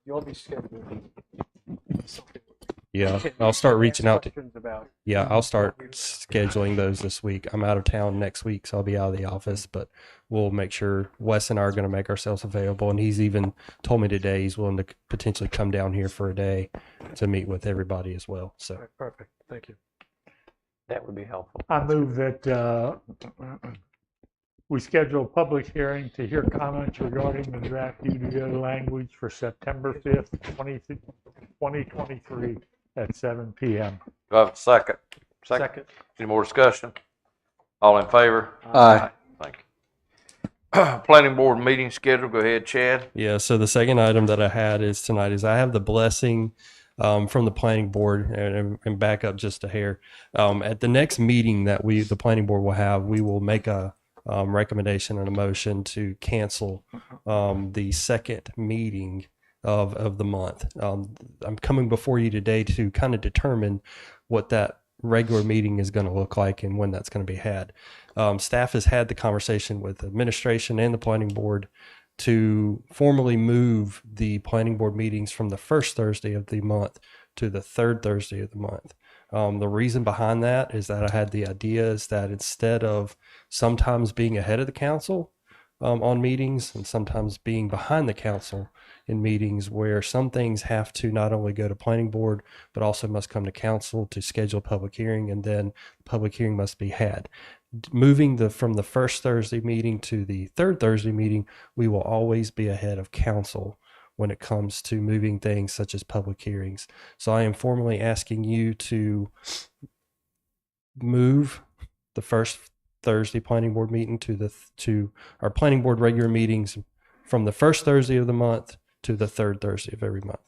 You'll be scheduling something. Yeah, I'll start reaching out to Questions about Yeah, I'll start scheduling those this week. I'm out of town next week, so I'll be out of the office, but we'll make sure Wes and I are going to make ourselves available. And he's even told me today he's willing to potentially come down here for a day to meet with everybody as well. So All right, perfect. Thank you. That would be helpful. I move that we schedule a public hearing to hear comments regarding the draft UDO language for September 5th, 2023 at 7 p.m. Do I have a second? Second. Any more discussion? All in favor? Aye. Thank you. Planning board meeting schedule. Go ahead, Chad. yeah, so the second item that I had is tonight is I have the blessing from the planning board and back up just a hair. At the next meeting that the planning board will have, we will make a recommendation and a motion to cancel the second meeting of the month. I'm coming before you today to kind of determine what that regular meeting is going to look like and when that's going to be had. Staff has had the conversation with administration and the planning board to formally move the planning board meetings from the first Thursday of the month to the third Thursday of the month. The reason behind that is that I had the idea is that instead of sometimes being ahead of the council on meetings and sometimes being behind the council in meetings where some things have to not only go to planning board, but also must come to council to schedule public hearing, and then public hearing must be had. Moving from the first Thursday meeting to the third Thursday meeting, we will always be ahead of council when it comes to moving things such as public hearings. So I am formally asking you to move the first Thursday planning board meeting to our planning board regular meetings from the first Thursday of the month to the third Thursday of every month.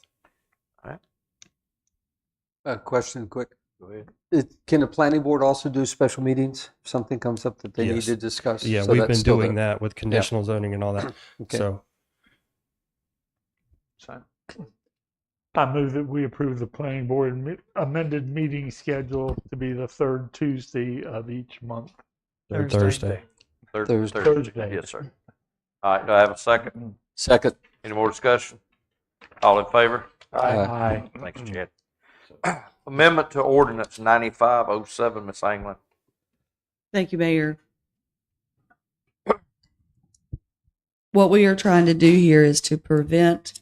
All right. A question quick. Go ahead. Can the planning board also do special meetings if something comes up that they need Yes. to discuss? Yeah, So we've that's been still doing there. that with conditional zoning and all that. Okay. So I move that we approve the planning board amended meeting schedule to be the third Tuesday of each month. third Thursday. Third Thursday. Thursday. Yes, sir. All right. Do I have a second? Second. Any more discussion? All in favor? Aye. Thanks, Chad. Amendment to ordinance 9507, Ms. Anglin. Thank you, Mayor. What we are trying to do here is to prevent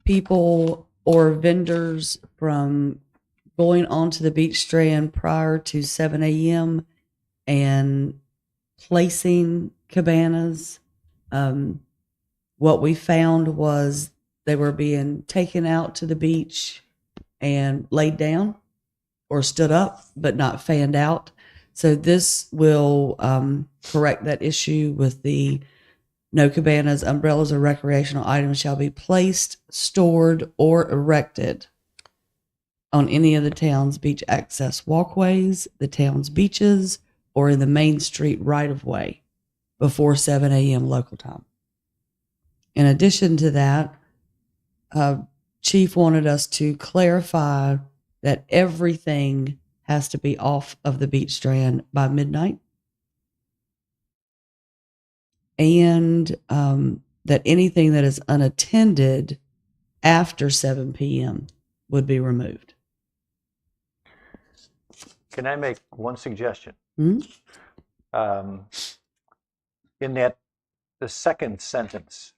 people or vendors from going onto the beach strand prior to 7 a.m. and placing cabanas. What we found was they were being taken out to the beach and laid down or stood up, but not fanned out. So this will correct that issue with the no cabanas, umbrellas, or recreational items shall be placed, stored, or erected on any of the town's beach access walkways, the town's beaches, or in the main street right-of-way before 7 a.m. local time. In addition to that, Chief wanted us to clarify that everything has to be off of the beach strand by midnight, and that anything that is unattended after 7 p.m. would be removed. Can I make one suggestion? Mm-hmm. In that, the second sentence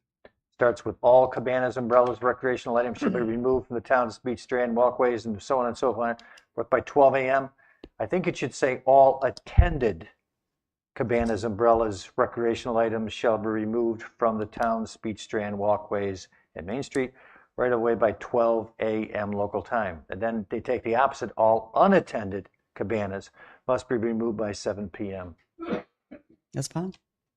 starts with all cabanas, umbrellas, recreational items shall be removed from the town's beach strand walkways and so on and so forth by 12 a.m. I think it should say all attended cabanas, umbrellas, recreational items shall be removed from the town's beach strand walkways and Main Street right away by 12 a.m. local time. And then they take the opposite, all unattended cabanas must be removed by 7 p.m. That's fine.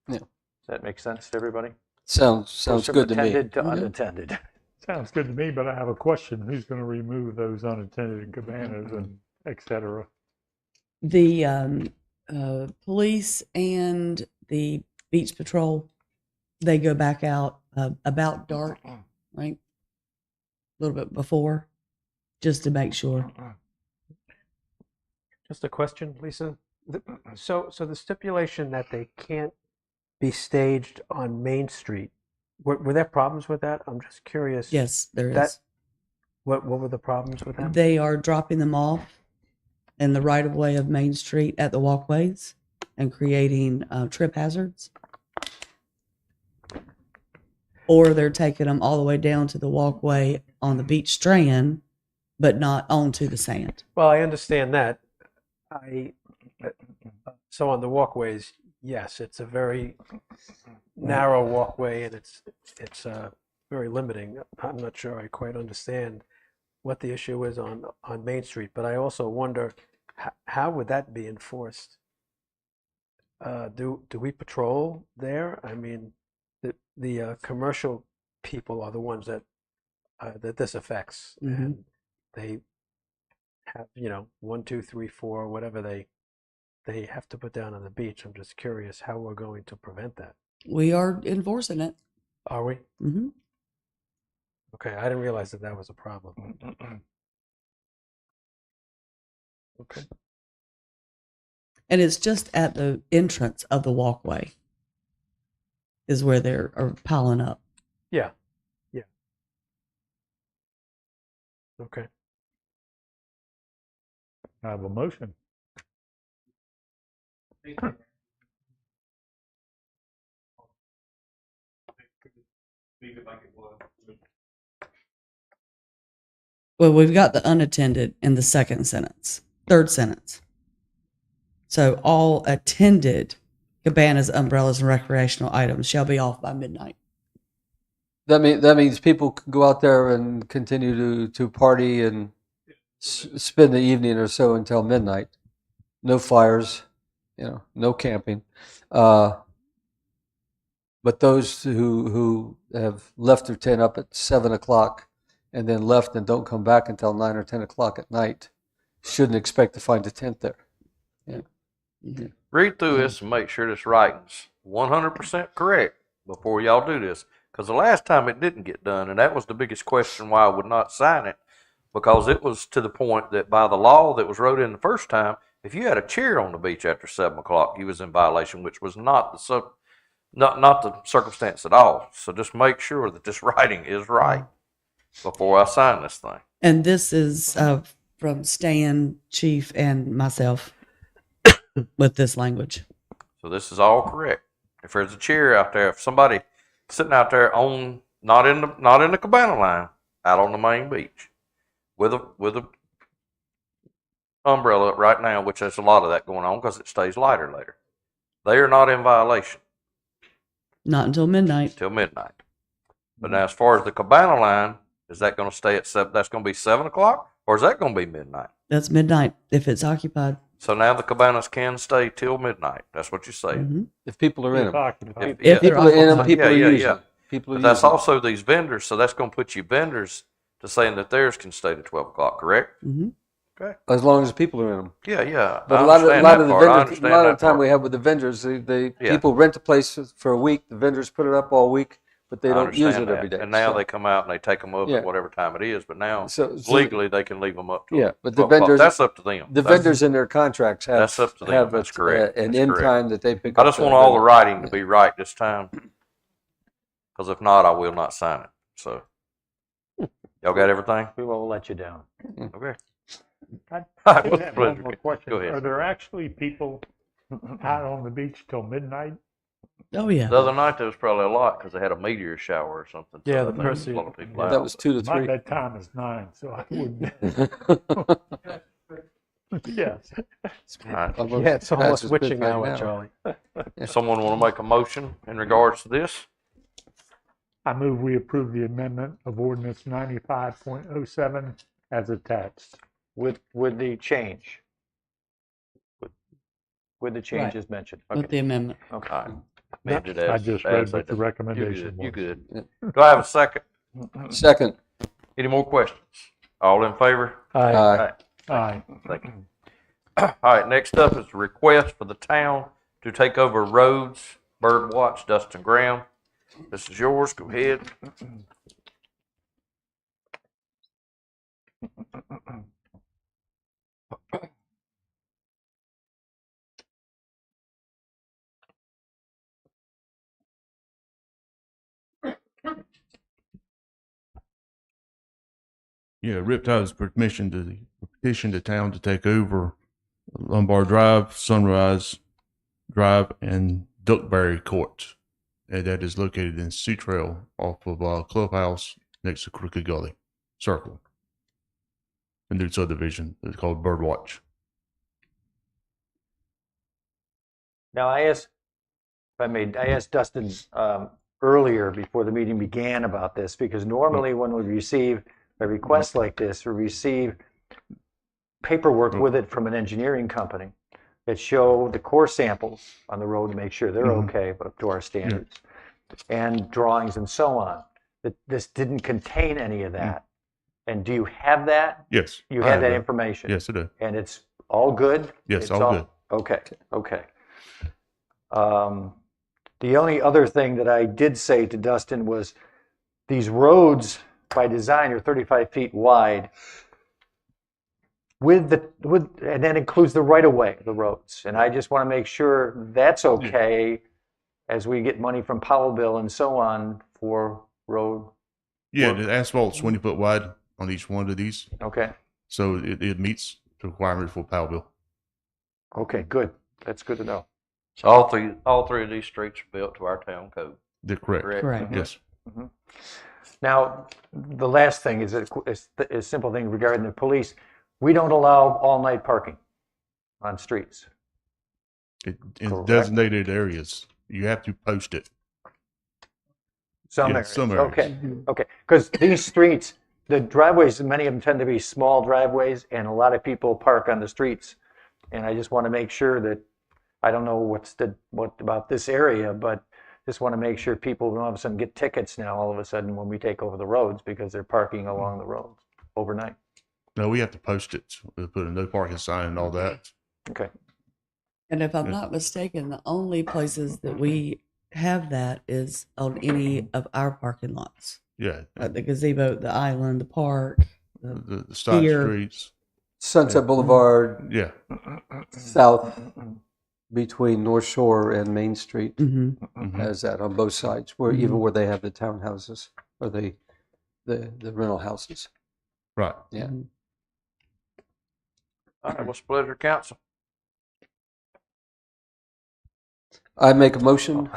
Yeah. Does that make sense to everybody? Sounds Goes from good to me. attended to Mhm. unattended. Sounds good to me, but I have a question. Who's going to remove those unattended cabanas and et cetera? The police and the beach patrol, they go back out about dark, right? A little bit before, just to make sure. Just a question, Lisa. So the stipulation that they can't be staged on Main Street, were there problems with that? I'm just curious. Yes, there That- is. What were the problems with that? They are dropping them off in the right of way of Main Street at the walkways and creating trip hazards. Or they're taking them all the way down to the walkway on the beach strand, but not onto the sand. Well, I understand that. So on the walkways, yes, it's a very narrow walkway and it's very limiting. I'm not sure I quite understand what the issue is on Main Street, but I also wonder how would that be enforced? Do we patrol there? I mean, the commercial people are the ones that this affects, and they have 1, 2, 3, 4, whatever they have to put down on the beach. I'm just curious how we're going to prevent that. We are enforcing it. Are we? Mm-hmm. Okay, I didn't realize that was a problem. Okay. And it's just at the entrance of the walkway is where they are piling up. Yeah. Yeah. Okay. I have a motion. Well, we've got the unattended in the third sentence. So all attended cabanas, umbrellas, and recreational items shall be off by midnight. That means people can go out there and continue to party and spend the evening or so until midnight. No fires, no camping. But those who have left their tent up at 7 o'clock and then left and don't come back until 9 or 10 o'clock at night shouldn't expect to find a tent there. Yeah. Mm-hmm. Read through this and make sure this writing's 100% correct before y'all do this. Because the last time it didn't get done, and that was the biggest question why I would not sign it, because it was to the point that by the law that was wrote in the first time, if you had a chair on the beach after 7 o'clock, you was in violation, which was not the circumstance at all. So just make sure that this writing is right before I sign this thing. And this is from Stan, Chief, and myself with this language. So this is all correct. If there's a chair out there, if somebody sitting out there on not in the cabana line, out on the main beach, with a umbrella right now, which there's a lot of that going on because it stays lighter later, they are not in violation. Not until midnight. Till midnight. But now, as far as the cabana line, is that going to stay at 7? That's going to be 7 o'clock, or is that going to be midnight? That's midnight if it's occupied. So now the cabanas can stay till midnight. That's what you're saying. Mm-hmm. If people are in them. If people are in them, people are using yeah. them. People are But that's using them. also these vendors, so that's going to put you vendors to saying that theirs can stay to 12 o'clock, correct? Mm-hmm. Okay. As long as the people are in them. Yeah, yeah. But I a lot of understand the that part. I vendors, a understand lot of that the time part. we have with the vendors, Yeah. people rent a place for a week. The vendors put it up all week, but they I don't use it understand every that. day. And now So- they come out and they take them up Yeah. at whatever time it is. But now So- legally they can leave them up to Yeah, but the 12 o'clock. vendors, That's up to them. The That's- vendors in their contracts have That's up to them. have That's correct. an That's end correct. time that they pick I up. just want all the writing to be right this time, because if not, I will not sign it. So, y'all got everything? We won't let you down. Okay. I All do right, have pleasure. one more question. Go ahead. Are there actually people out on the beach till midnight? Oh, yeah. The other night there was probably a lot because they had a meteor shower or something. So Yeah, I the think there's person- a lot of people That out. was 2 to My 3. bedtime is 9, so I wouldn't. Yes. All right. Yeah, it's almost Past his witching bedtime hour, now. Charlie. Someone want to make a motion in regards to this? I move we approve the amendment of ordinance 95.07 as attached. With the change. With the changes mentioned. With the amendment. Okay. All right. Amended I as- just as read they what the did. recommendation You was. good. You good. Do I have a second? Second. Any more questions? All in favor? Aye. Aye. Aye. Thank you. All right, next up is a request for the town to take over roads, bird watch, Dustin Graham. This is yours, go ahead. Yeah, Riptide's petition the town to take over Lombard Drive, Sunrise Drive, and Duckberry Court. And that is located in Sea Trail off of Clubhouse next to Crooked Gully Circle. A new subdivision. It's called Birdwatch. Now, I asked Dustin earlier before the meeting began about this, because normally when we receive a request like this, we receive paperwork with it from an engineering company that show the core samples on the road to make sure they're okay, but up to our standards, and drawings and so on. That this didn't contain any of that. And do you have that? Yes. You I have that that. information? Yes, I do. And it's all good? Yes, It's all good. Okay, okay. The only other thing that I did say to Dustin was these roads by design are 35 feet wide and that includes the right of way, the roads. And I just want to make sure that's okay as we get money from Powellville and so on for road. Yeah, the asphalt's 20 foot wide on each one of these. Okay. So it meets the requirement for Powellville. Okay, good. That's good to know. So all three of these streets are built to our town code. They're correct. Correct. Yes. Mhm. Now, the last thing is a simple thing regarding the police. We don't allow all-night parking on streets. In Correct. designated areas, you have to post it. Some Yeah, areas. some areas. Okay, okay. Because these streets, the driveways, many of them tend to be small driveways, and a lot of people park on the streets. And I just want to make sure that, I don't know what about this area, but just want to make sure people don't all of a sudden get tickets now all of a sudden when we take over the roads because they're parking along the roads overnight. No, we have to post it. We put a no parking sign and all that. Okay. And if I'm not mistaken, the only places that we have that is on any of our parking lots. Yeah. Like the gazebo, the island, the park, The side pier. streets. Sunset Boulevard, Yeah. south between North Shore and Main Street Mhm. has that on both sides, where even where they have the townhouses or the rental houses. Right. Yeah. All right, what's the pleasure, of council? I make a motion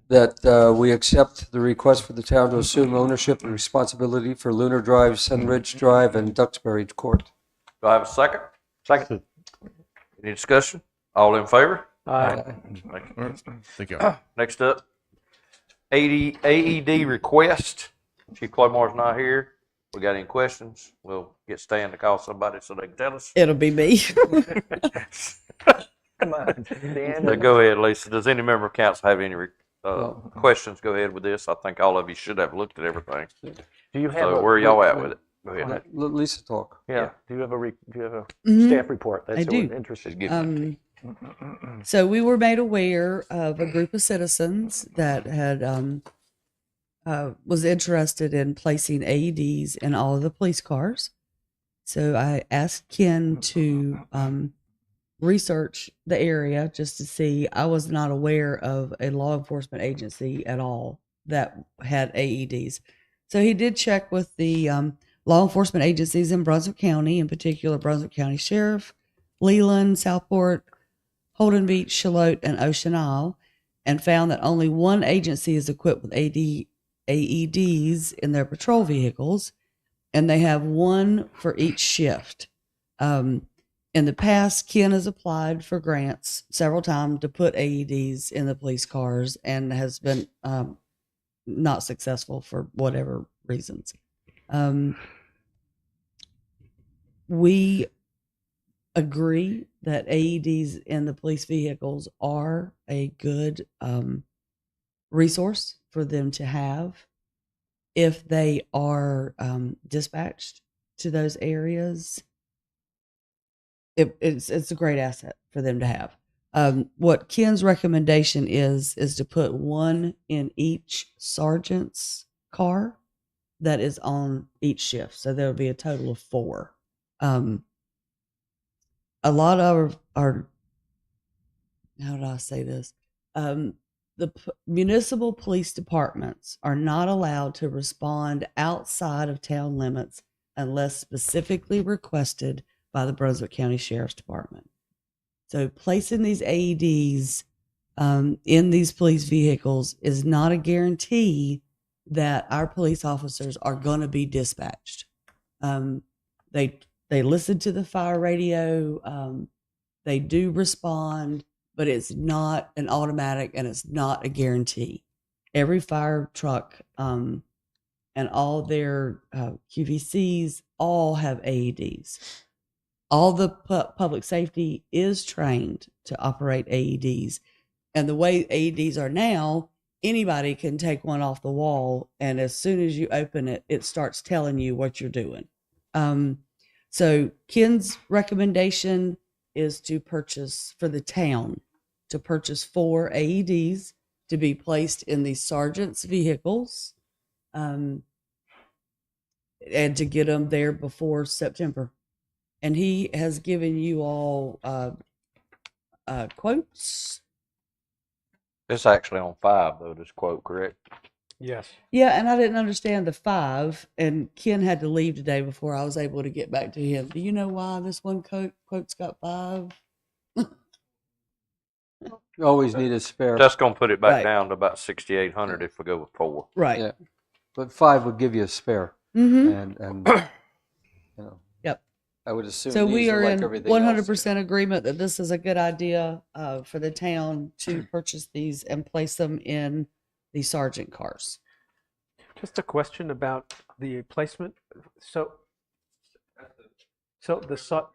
that we accept the request for the town to assume ownership and responsibility for Lunar Drive, Sunridge Drive, and Duxbury Court. Do I have a second? Second. Any discussion? All in favor? Aye. Thank you. All right. Thank you. Next up, AED request. Chief Claymore's not here. We got any questions? We'll get Stan to call somebody so they can tell us. It'll be me. Come on, Dan. So go ahead, Lisa. Does any member of council have any questions? Go ahead with this. I think all of you should have looked at everything. Do you have So where are y'all at with it? Go ahead. Let Lisa talk. Yeah. Do you have a Mhm. staff report? That's I do. interesting. So we were made aware of a group of citizens that had was interested in placing AEDs in all of the police cars. So I asked Ken to research the area just to see. I was not aware of a law enforcement agency at all that had AEDs. So he did check with the law enforcement agencies in Brunswick County, in particular Brunswick County Sheriff, Leland, Southport, Holden Beach, Shallotte, and Ocean Isle, and found that only one agency is equipped with AEDs in their patrol vehicles, and they have one for each shift. In the past, Ken has applied for grants several times to put AEDs in the police cars and has been not successful for whatever reasons. We agree that AEDs in the police vehicles are a good resource for them to have if they are dispatched to those areas. It's a great asset for them to have. What Ken's recommendation is to put one in each sergeant's car that is on each shift. So there will be a total of 4. A lot of our, how do I say this? Municipal police departments are not allowed to respond outside of town limits unless specifically requested by the Brunswick County Sheriff's Department. So placing these AEDs in these police vehicles is not a guarantee that our police officers are going to be dispatched. They listen to the fire radio. They do respond, but it's not an automatic and it's not a guarantee. Every fire truck and all their QVCs all have AEDs. All the public safety is trained to operate AEDs. And the way AEDs are now, anybody can take one off the wall, and as soon as you open it, it starts telling you what you're doing. So Ken's recommendation is to purchase for the town, to purchase 4 AEDs to be placed in the sergeant's vehicles, and to get them there before September. And he has given you all quotes. It's actually on 5 though, this quote, correct? Yes. Yeah, and I didn't understand the 5, and Ken had to leave today before I was able to get back to him. Do you know why this one quote's got 5? You always need a spare. That's gonna put it back Right. down to about 6,800 if we go with 4. Right. Yeah. But 5 would give you a spare. Mm-hmm. And you know, Yep. I would assume So these we are like in everything else. 100% agreement that this is a good idea for the town to purchase these and place them in the sergeant cars. Just a question about the placement. So the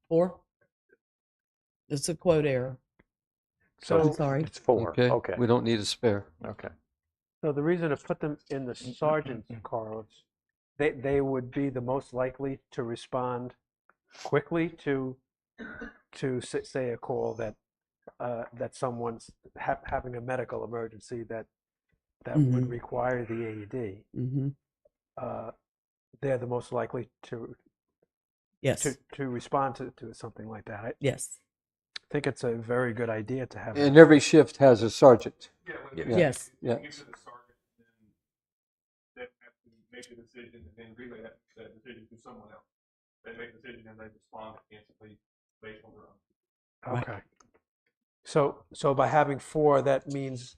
4? It's a quote error. So I'm sorry. It's 4. Okay. Okay. We don't need a spare. Okay. So the reason to put them in the sergeant's cars, they would be the most likely to respond quickly to say a call that that someone's having a medical emergency that would require the AED. Mm-hmm. They're the most likely to Yes. to respond to something like that. I Yes. think it's a very good idea to have. And every shift has a sergeant. Yes. Yeah. Give it to the sergeant, and then they have to make a decision, and then relay that decision to someone else. They make a decision and they respond instantly based on their own. Okay. So by having 4, that means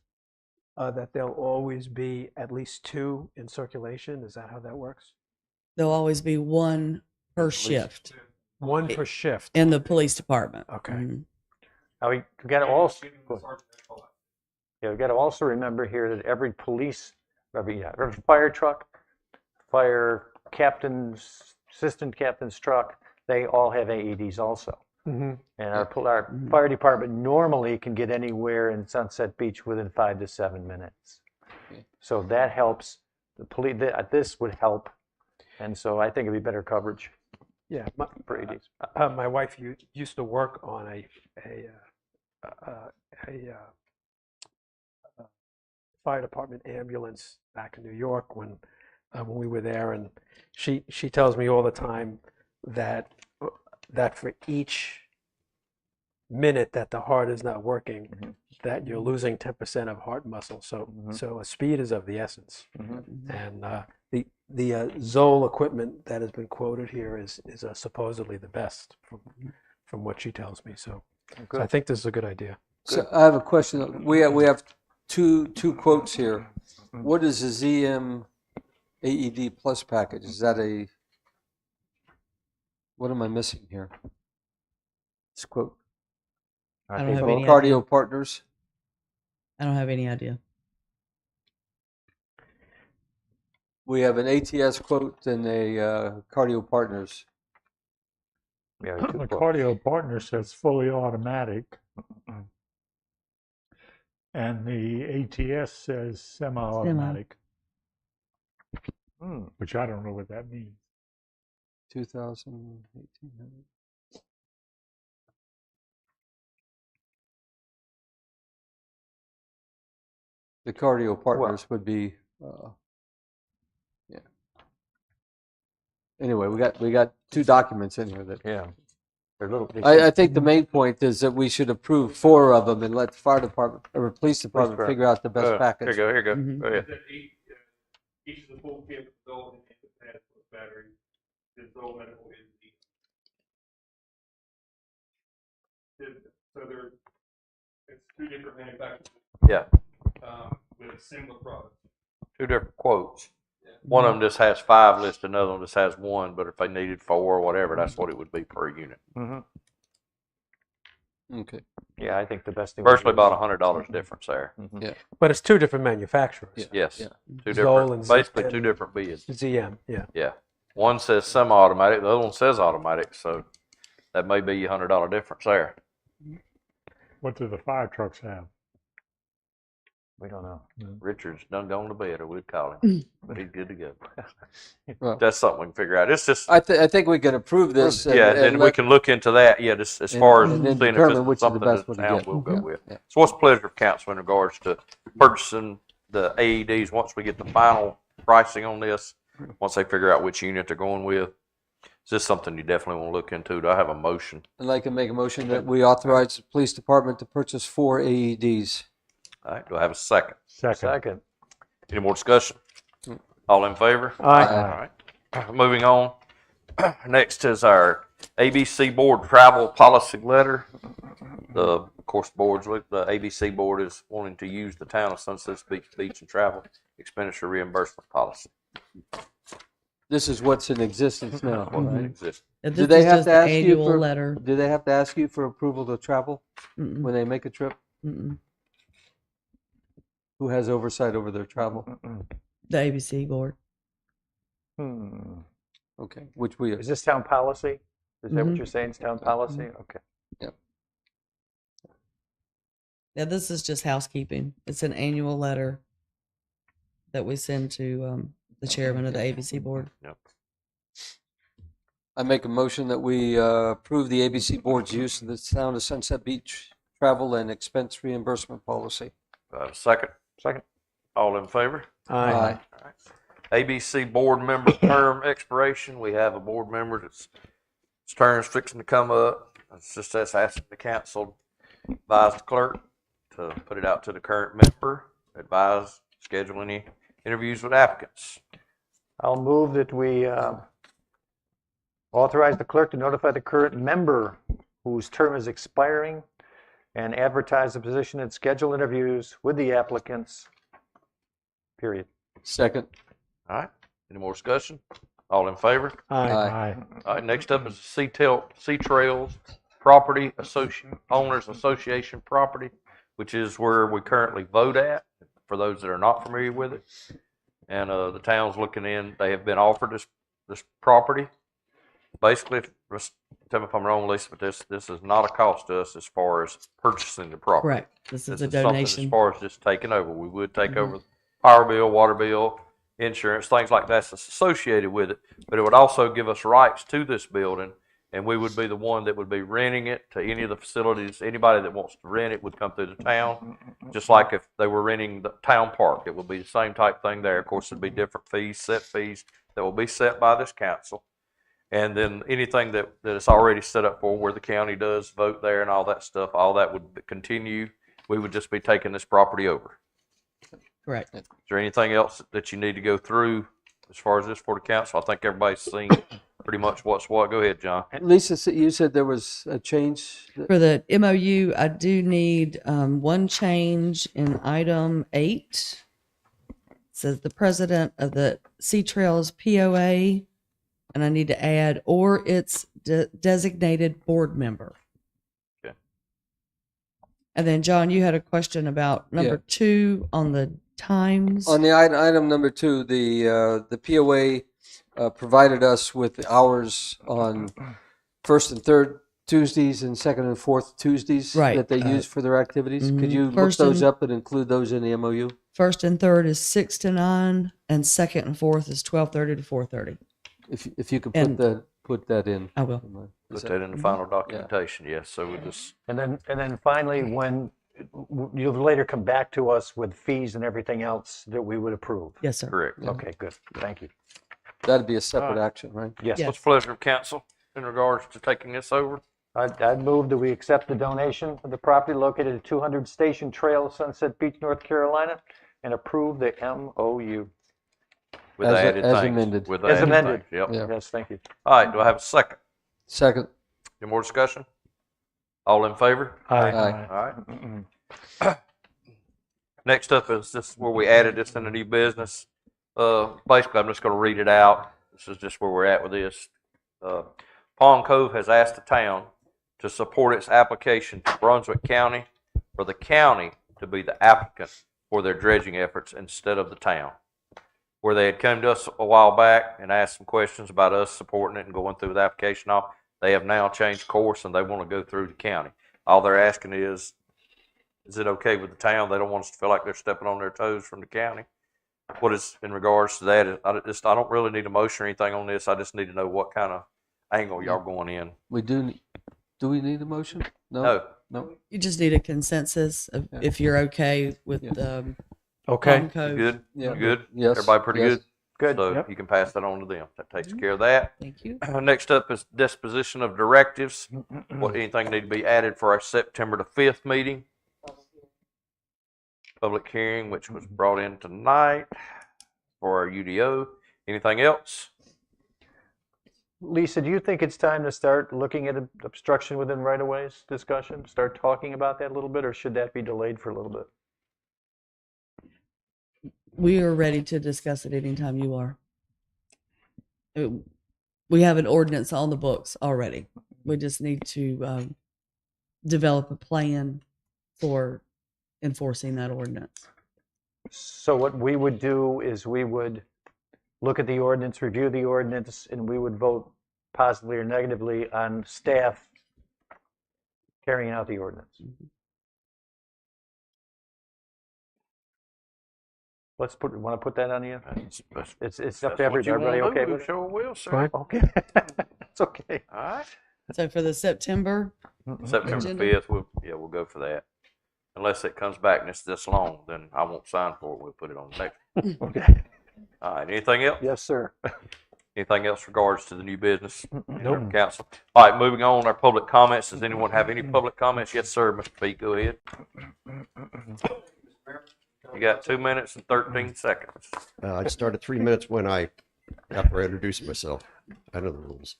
that there'll always be at least 2 in circulation. Is that how that works? There'll always be 1 per shift 1 per shift. in the police department. Okay. Mhm. Now we got to also, yeah, we got to also remember here that every fire truck, fire captain's, assistant captain's truck, they all have AEDs also. Mm-hmm. And our fire department normally can get anywhere in Sunset Beach within 5 to 7 minutes. So that helps. This would help, and so I think it'd be better coverage. Yeah. For AEDs. My wife used to work on a fire department ambulance back in New York when we were there, and she tells me all the time that for each minute that the heart is not working, that you're losing 10% of heart muscle. So speed is of the essence. And the Zoll equipment that has been quoted here is supposedly the best from what she tells me. So I think this is a good idea. So I have a question. We have two quotes here. What is the ZM AED Plus package? Is that what am I missing here? This quote. I don't have From any Cardio idea. Partners. I don't have any idea. We have an ATS quote and a Cardio Partners. Yeah, The Cardio Partner says fully automatic, and the ATS says semi-automatic, which I don't know what that means. 2018. The Cardio Partners would be, yeah. Anyway, we got 2 documents in here that. Yeah. They're little. I think the main point is that we should approve 4 of them and let the fire department or police department figure out the best package. Here you go. Mhm. Go ahead. Each of the full kit with Zoll and the battery. The Zoll medical is So it's two different manufacturers. Yeah. With similar products. Two different quotes. One of them just has 5 listed, another one just has 1, but if they needed 4 or whatever, that's what it would be per unit. Okay. Yeah, I think the best thing. we Virtually do is- about $100 difference there. Yeah. But it's two different manufacturers. Yes. Yeah. Two Zoll different, and basically ZM. 2 different bids. ZM, yeah. Yeah. One says semi-automatic, the other one says automatic, so that may be a $100 difference there. What do the fire trucks have? We don't know. Richard's done gone to bed, or we'd call him, but he's good to go. Well, That's something we can figure out. It's just, I think we can approve this. yeah, then we can look into that, yeah, just as far as and seeing then if determine which it's is the something best that one to the town get. will go with. Yeah. So what's the pleasure of council in regards to purchasing the AEDs once we get the final pricing on this, once they figure out which unit they're going with? Is this something you definitely want to look into? Do I have a motion? I'd like to make a motion that we authorize the police department to purchase 4 AEDs. All right, do I have a second? Second. Any more discussion? All in favor? Aye. All right. Moving on. Next is our ABC Board Travel Policy Letter. Of course, the ABC Board is wanting to use the town of Sunset Beach and travel expenditure reimbursement policy. This is what's in existence now, What's in right? existence. And Do this they is have just to the ask you annual for letter. Do they have to ask you for approval to travel Mm-mm. when they make a trip? Mm-mm. Who has oversight over their travel? The ABC board. Okay, which we Is this town policy? Is that what Mhm. you're saying? It's town policy? Okay. Yeah, this is just housekeeping. It's an annual letter that we send to the chairman of the ABC board. Yep. I make a motion that we approve the ABC Board's use of the town of Sunset Beach travel and expense reimbursement policy. Do I have a second? Second. All in favor? Aye. All right. ABC Board Member term expiration. We have a board member that's his term's fixing to come up. It's just us asking the council, advise the clerk to put it out to the current member, advise, schedule any interviews with applicants. I'll move that we authorize the clerk to notify the current member whose term is expiring and advertise the position and schedule interviews with the applicants. Period. Second. All right. Any more discussion? All in favor? Aye. Aye. All right. Next up is Sea Trails Property Owners Association property, which is where we currently vote at, for those that are not familiar with it. And the town's looking in, they have been offered this property. Basically, tell me if I'm wrong, Lisa, but this is not a cost to us as far as purchasing the property. Correct. This is a something donation. as far as just taking over. We would take over power bill, water bill, insurance, things like that's associated with it. But it would also give us rights to this building, and we would be the one that would be renting it to any of the facilities. Anybody that wants to rent it would come through the town, just like if they were renting the town park. It would be the same type thing there. Of course, it'd be different fees, set fees that will be set by this council. And then anything that is already set up for where the county does vote there and all that stuff, all that would continue. We would just be taking this property over. Correct. Is there anything else that you need to go through as far as this for the council? I think everybody's seen pretty much what's what. Go ahead, John. Lisa, you said there was a change. For the MOU, I do need one change in item 8. It says the president of the Sea Trails POA, and I need to add, or its designated board member. Okay. And then, John, you had a question about number 2 on the times. On the item number 2, the POA provided us with the hours on first and third Tuesdays and second and fourth Tuesdays Right. that they use for their activities. Could mhm. you look First those and- up and include those in the MOU? First and third is 6 to 9, and second and fourth is 12:30 to 4:30. If you could And- put that in. I will. Put that in the final documentation, yes. So we just, And then finally, when you'll later come back to us with fees and everything else that we would approve. Yes, sir. correct. Okay, good. Thank you. That'd be a separate Alright. action, right? Yes. What's the pleasure of council in regards to taking this over? I'd move that we accept the donation of the property located at 200 Station Trail, Sunset Beach, North Carolina, and approve the MOU. With As a- added as things. amended. With As added amended. things, Yep. Yeah. Yes, thank you. All right, do I have a second? Second. Any more discussion? All in favor? Aye. Aye. All right. Next up is this where we added this in the new business. Basically, I'm just going to read it out. This is just where we're at with this. Palm Cove has asked the town to support its application to Brunswick County for the county to be the applicant for their dredging efforts instead of the town. Where they had come to us a while back and asked some questions about us supporting it and going through the application off, they have now changed course and they want to go through the county. All they're asking is it okay with the town? They don't want us to feel like they're stepping on their toes from the county. What is in regards to that? I don't really need a motion or anything on this. I just need to know what kind of angle y'all going in. We do we need a motion? No. No. You just need a consensus of if you're okay with Okay. Palm Cove. Good? Yeah. Good? Yes. Everybody pretty Yes. good? Good. So Yep. you can pass that on to them. That takes care of that. Thank you. Next up is disposition of directives. Anything need to be added for our September the 5th meeting? Public hearing, which was brought in tonight for our UDO. Anything else? Lisa, do you think it's time to start looking at obstruction within right-of-ways discussion? Start talking about that a little bit, or should that be delayed for a little bit? We are ready to discuss it anytime you are. We have an ordinance on the books already. We just need to develop a plan for enforcing that ordinance. So what we would do is we would look at the ordinance, review the ordinance, and we would vote positively or negatively on staff carrying out the ordinance. Want to put that on you? It's up to everybody. Everybody okay with it? Sure will, sir. Fine. Okay. It's okay. All right. So for the September September agenda? 5th, we'll go for that. Unless it comes back and it's this long, then I won't sign for it. We'll put it on the next. Okay. All right. Anything else? Yes, sir. Anything else regards to the new business? Nope. Council. All right, moving on, our public comments. Does anyone have any public comments? Yes, sir, Mr. Pete, go ahead. You got 2 minutes and 13 seconds. I started 3 minutes after I introduced myself. I know the rules.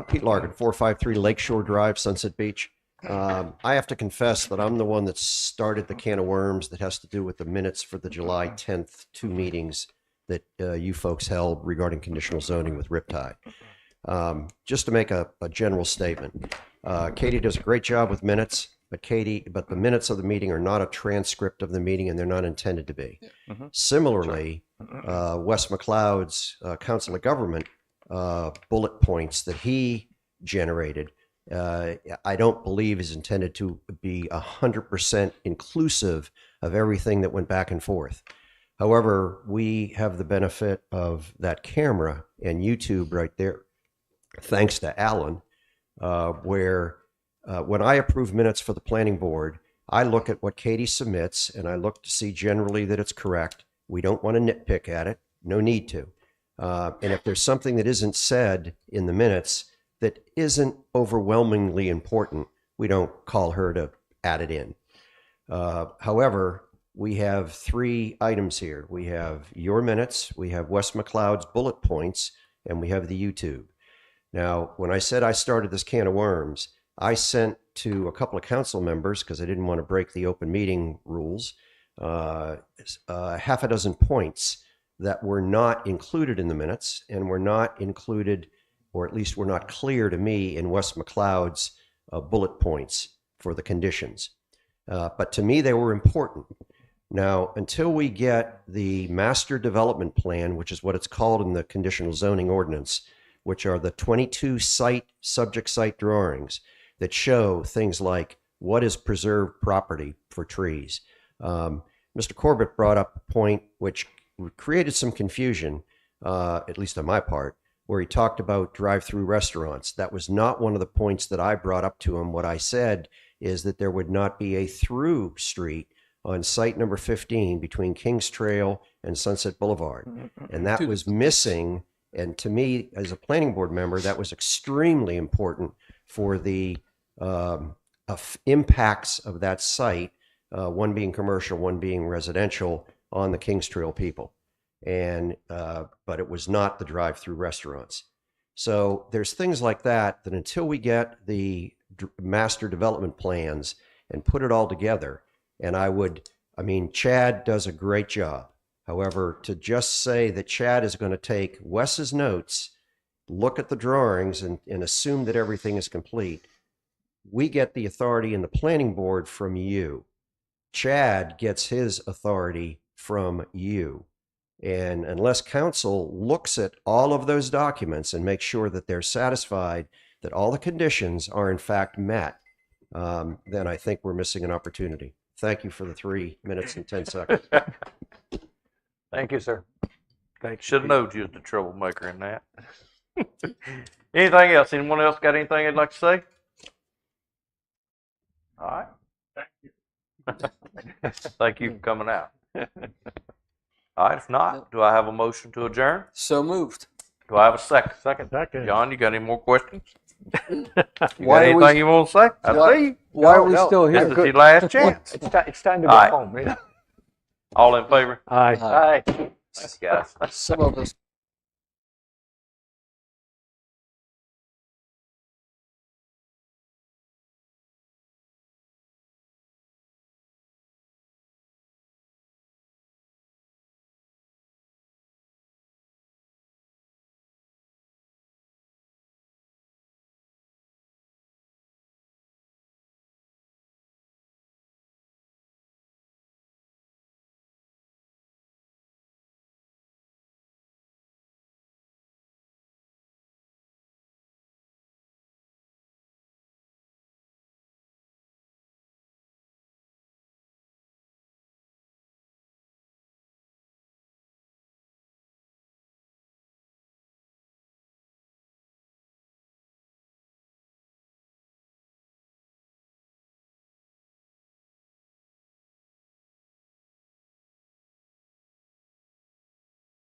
Pete Larkin, 453 Lakeshore Drive, Sunset Beach. I have to confess that I'm the one that started the can of worms that has to do with the minutes for the July 10th 2 meetings that you folks held regarding conditional zoning with Riptide. Just to make a general statement, Katie does a great job with minutes, but the minutes of the meeting are not a transcript of the meeting, and they're not intended to be. Similarly, Wes McLeod's Council of Government bullet points that he generated, I don't believe is intended to be 100% inclusive of everything that went back and forth. However, we have the benefit of that camera and YouTube right there, thanks to Alan, where when I approve minutes for the planning board, I look at what Katie submits and I look to see generally that it's correct. We don't want to nitpick at it, no need to. And if there's something that isn't said in the minutes that isn't overwhelmingly important, we don't call her to add it in. However, we have 3 items here. We have your minutes, we have Wes McLeod's bullet points, and we have the YouTube. Now, when I said I started this can of worms, I sent to a couple of council members, because I didn't want to break the open meeting rules, half a dozen points that were not included in the minutes and were not included, or at least were not clear to me in Wes McLeod's bullet points for the conditions. But to me, they were important. Now, until we get the master development plan, which is what it's called in the conditional zoning ordinance, which are the 22 subject site drawings that show things like what is preserved property for trees. Mr. Corbett brought up a point which created some confusion, at least on my part, where he talked about drive-through restaurants. That was not one of the points that I brought up to him. What I said is that there would not be a through street on site number 15 between Kings Trail and Sunset Boulevard. And that was missing. And to me, as a planning board member, that was extremely important for the impacts of that site, one being commercial, one being residential, on the Kings Trail people. And but it was not the drive-through restaurants. So there's things like that until we get the master development plans and put it all together. And I mean, Chad does a great job. However, to just say that Chad is going to take Wes's notes, look at the drawings, and assume that everything is complete, we get the authority in the planning board from you. Chad gets his authority from you. And unless council looks at all of those documents and makes sure that they're satisfied that all the conditions are in fact met, then I think we're missing an opportunity. Thank you for the 3 minutes and 10 seconds. Thank you, sir. Should have known you was the troublemaker in that. Anything else? Anyone else got anything they'd like to say? All right. Thank you. Thank you for coming out. All right, if not, do I have a motion to adjourn? So moved. Do I have a second? Second. John, you got any more questions? You got Why are we- anything you want to say? I Why- see you. Why are we still This here? is your last chance. It's time to go All right. home. All in favor? Aye. Thanks, guys. Some of us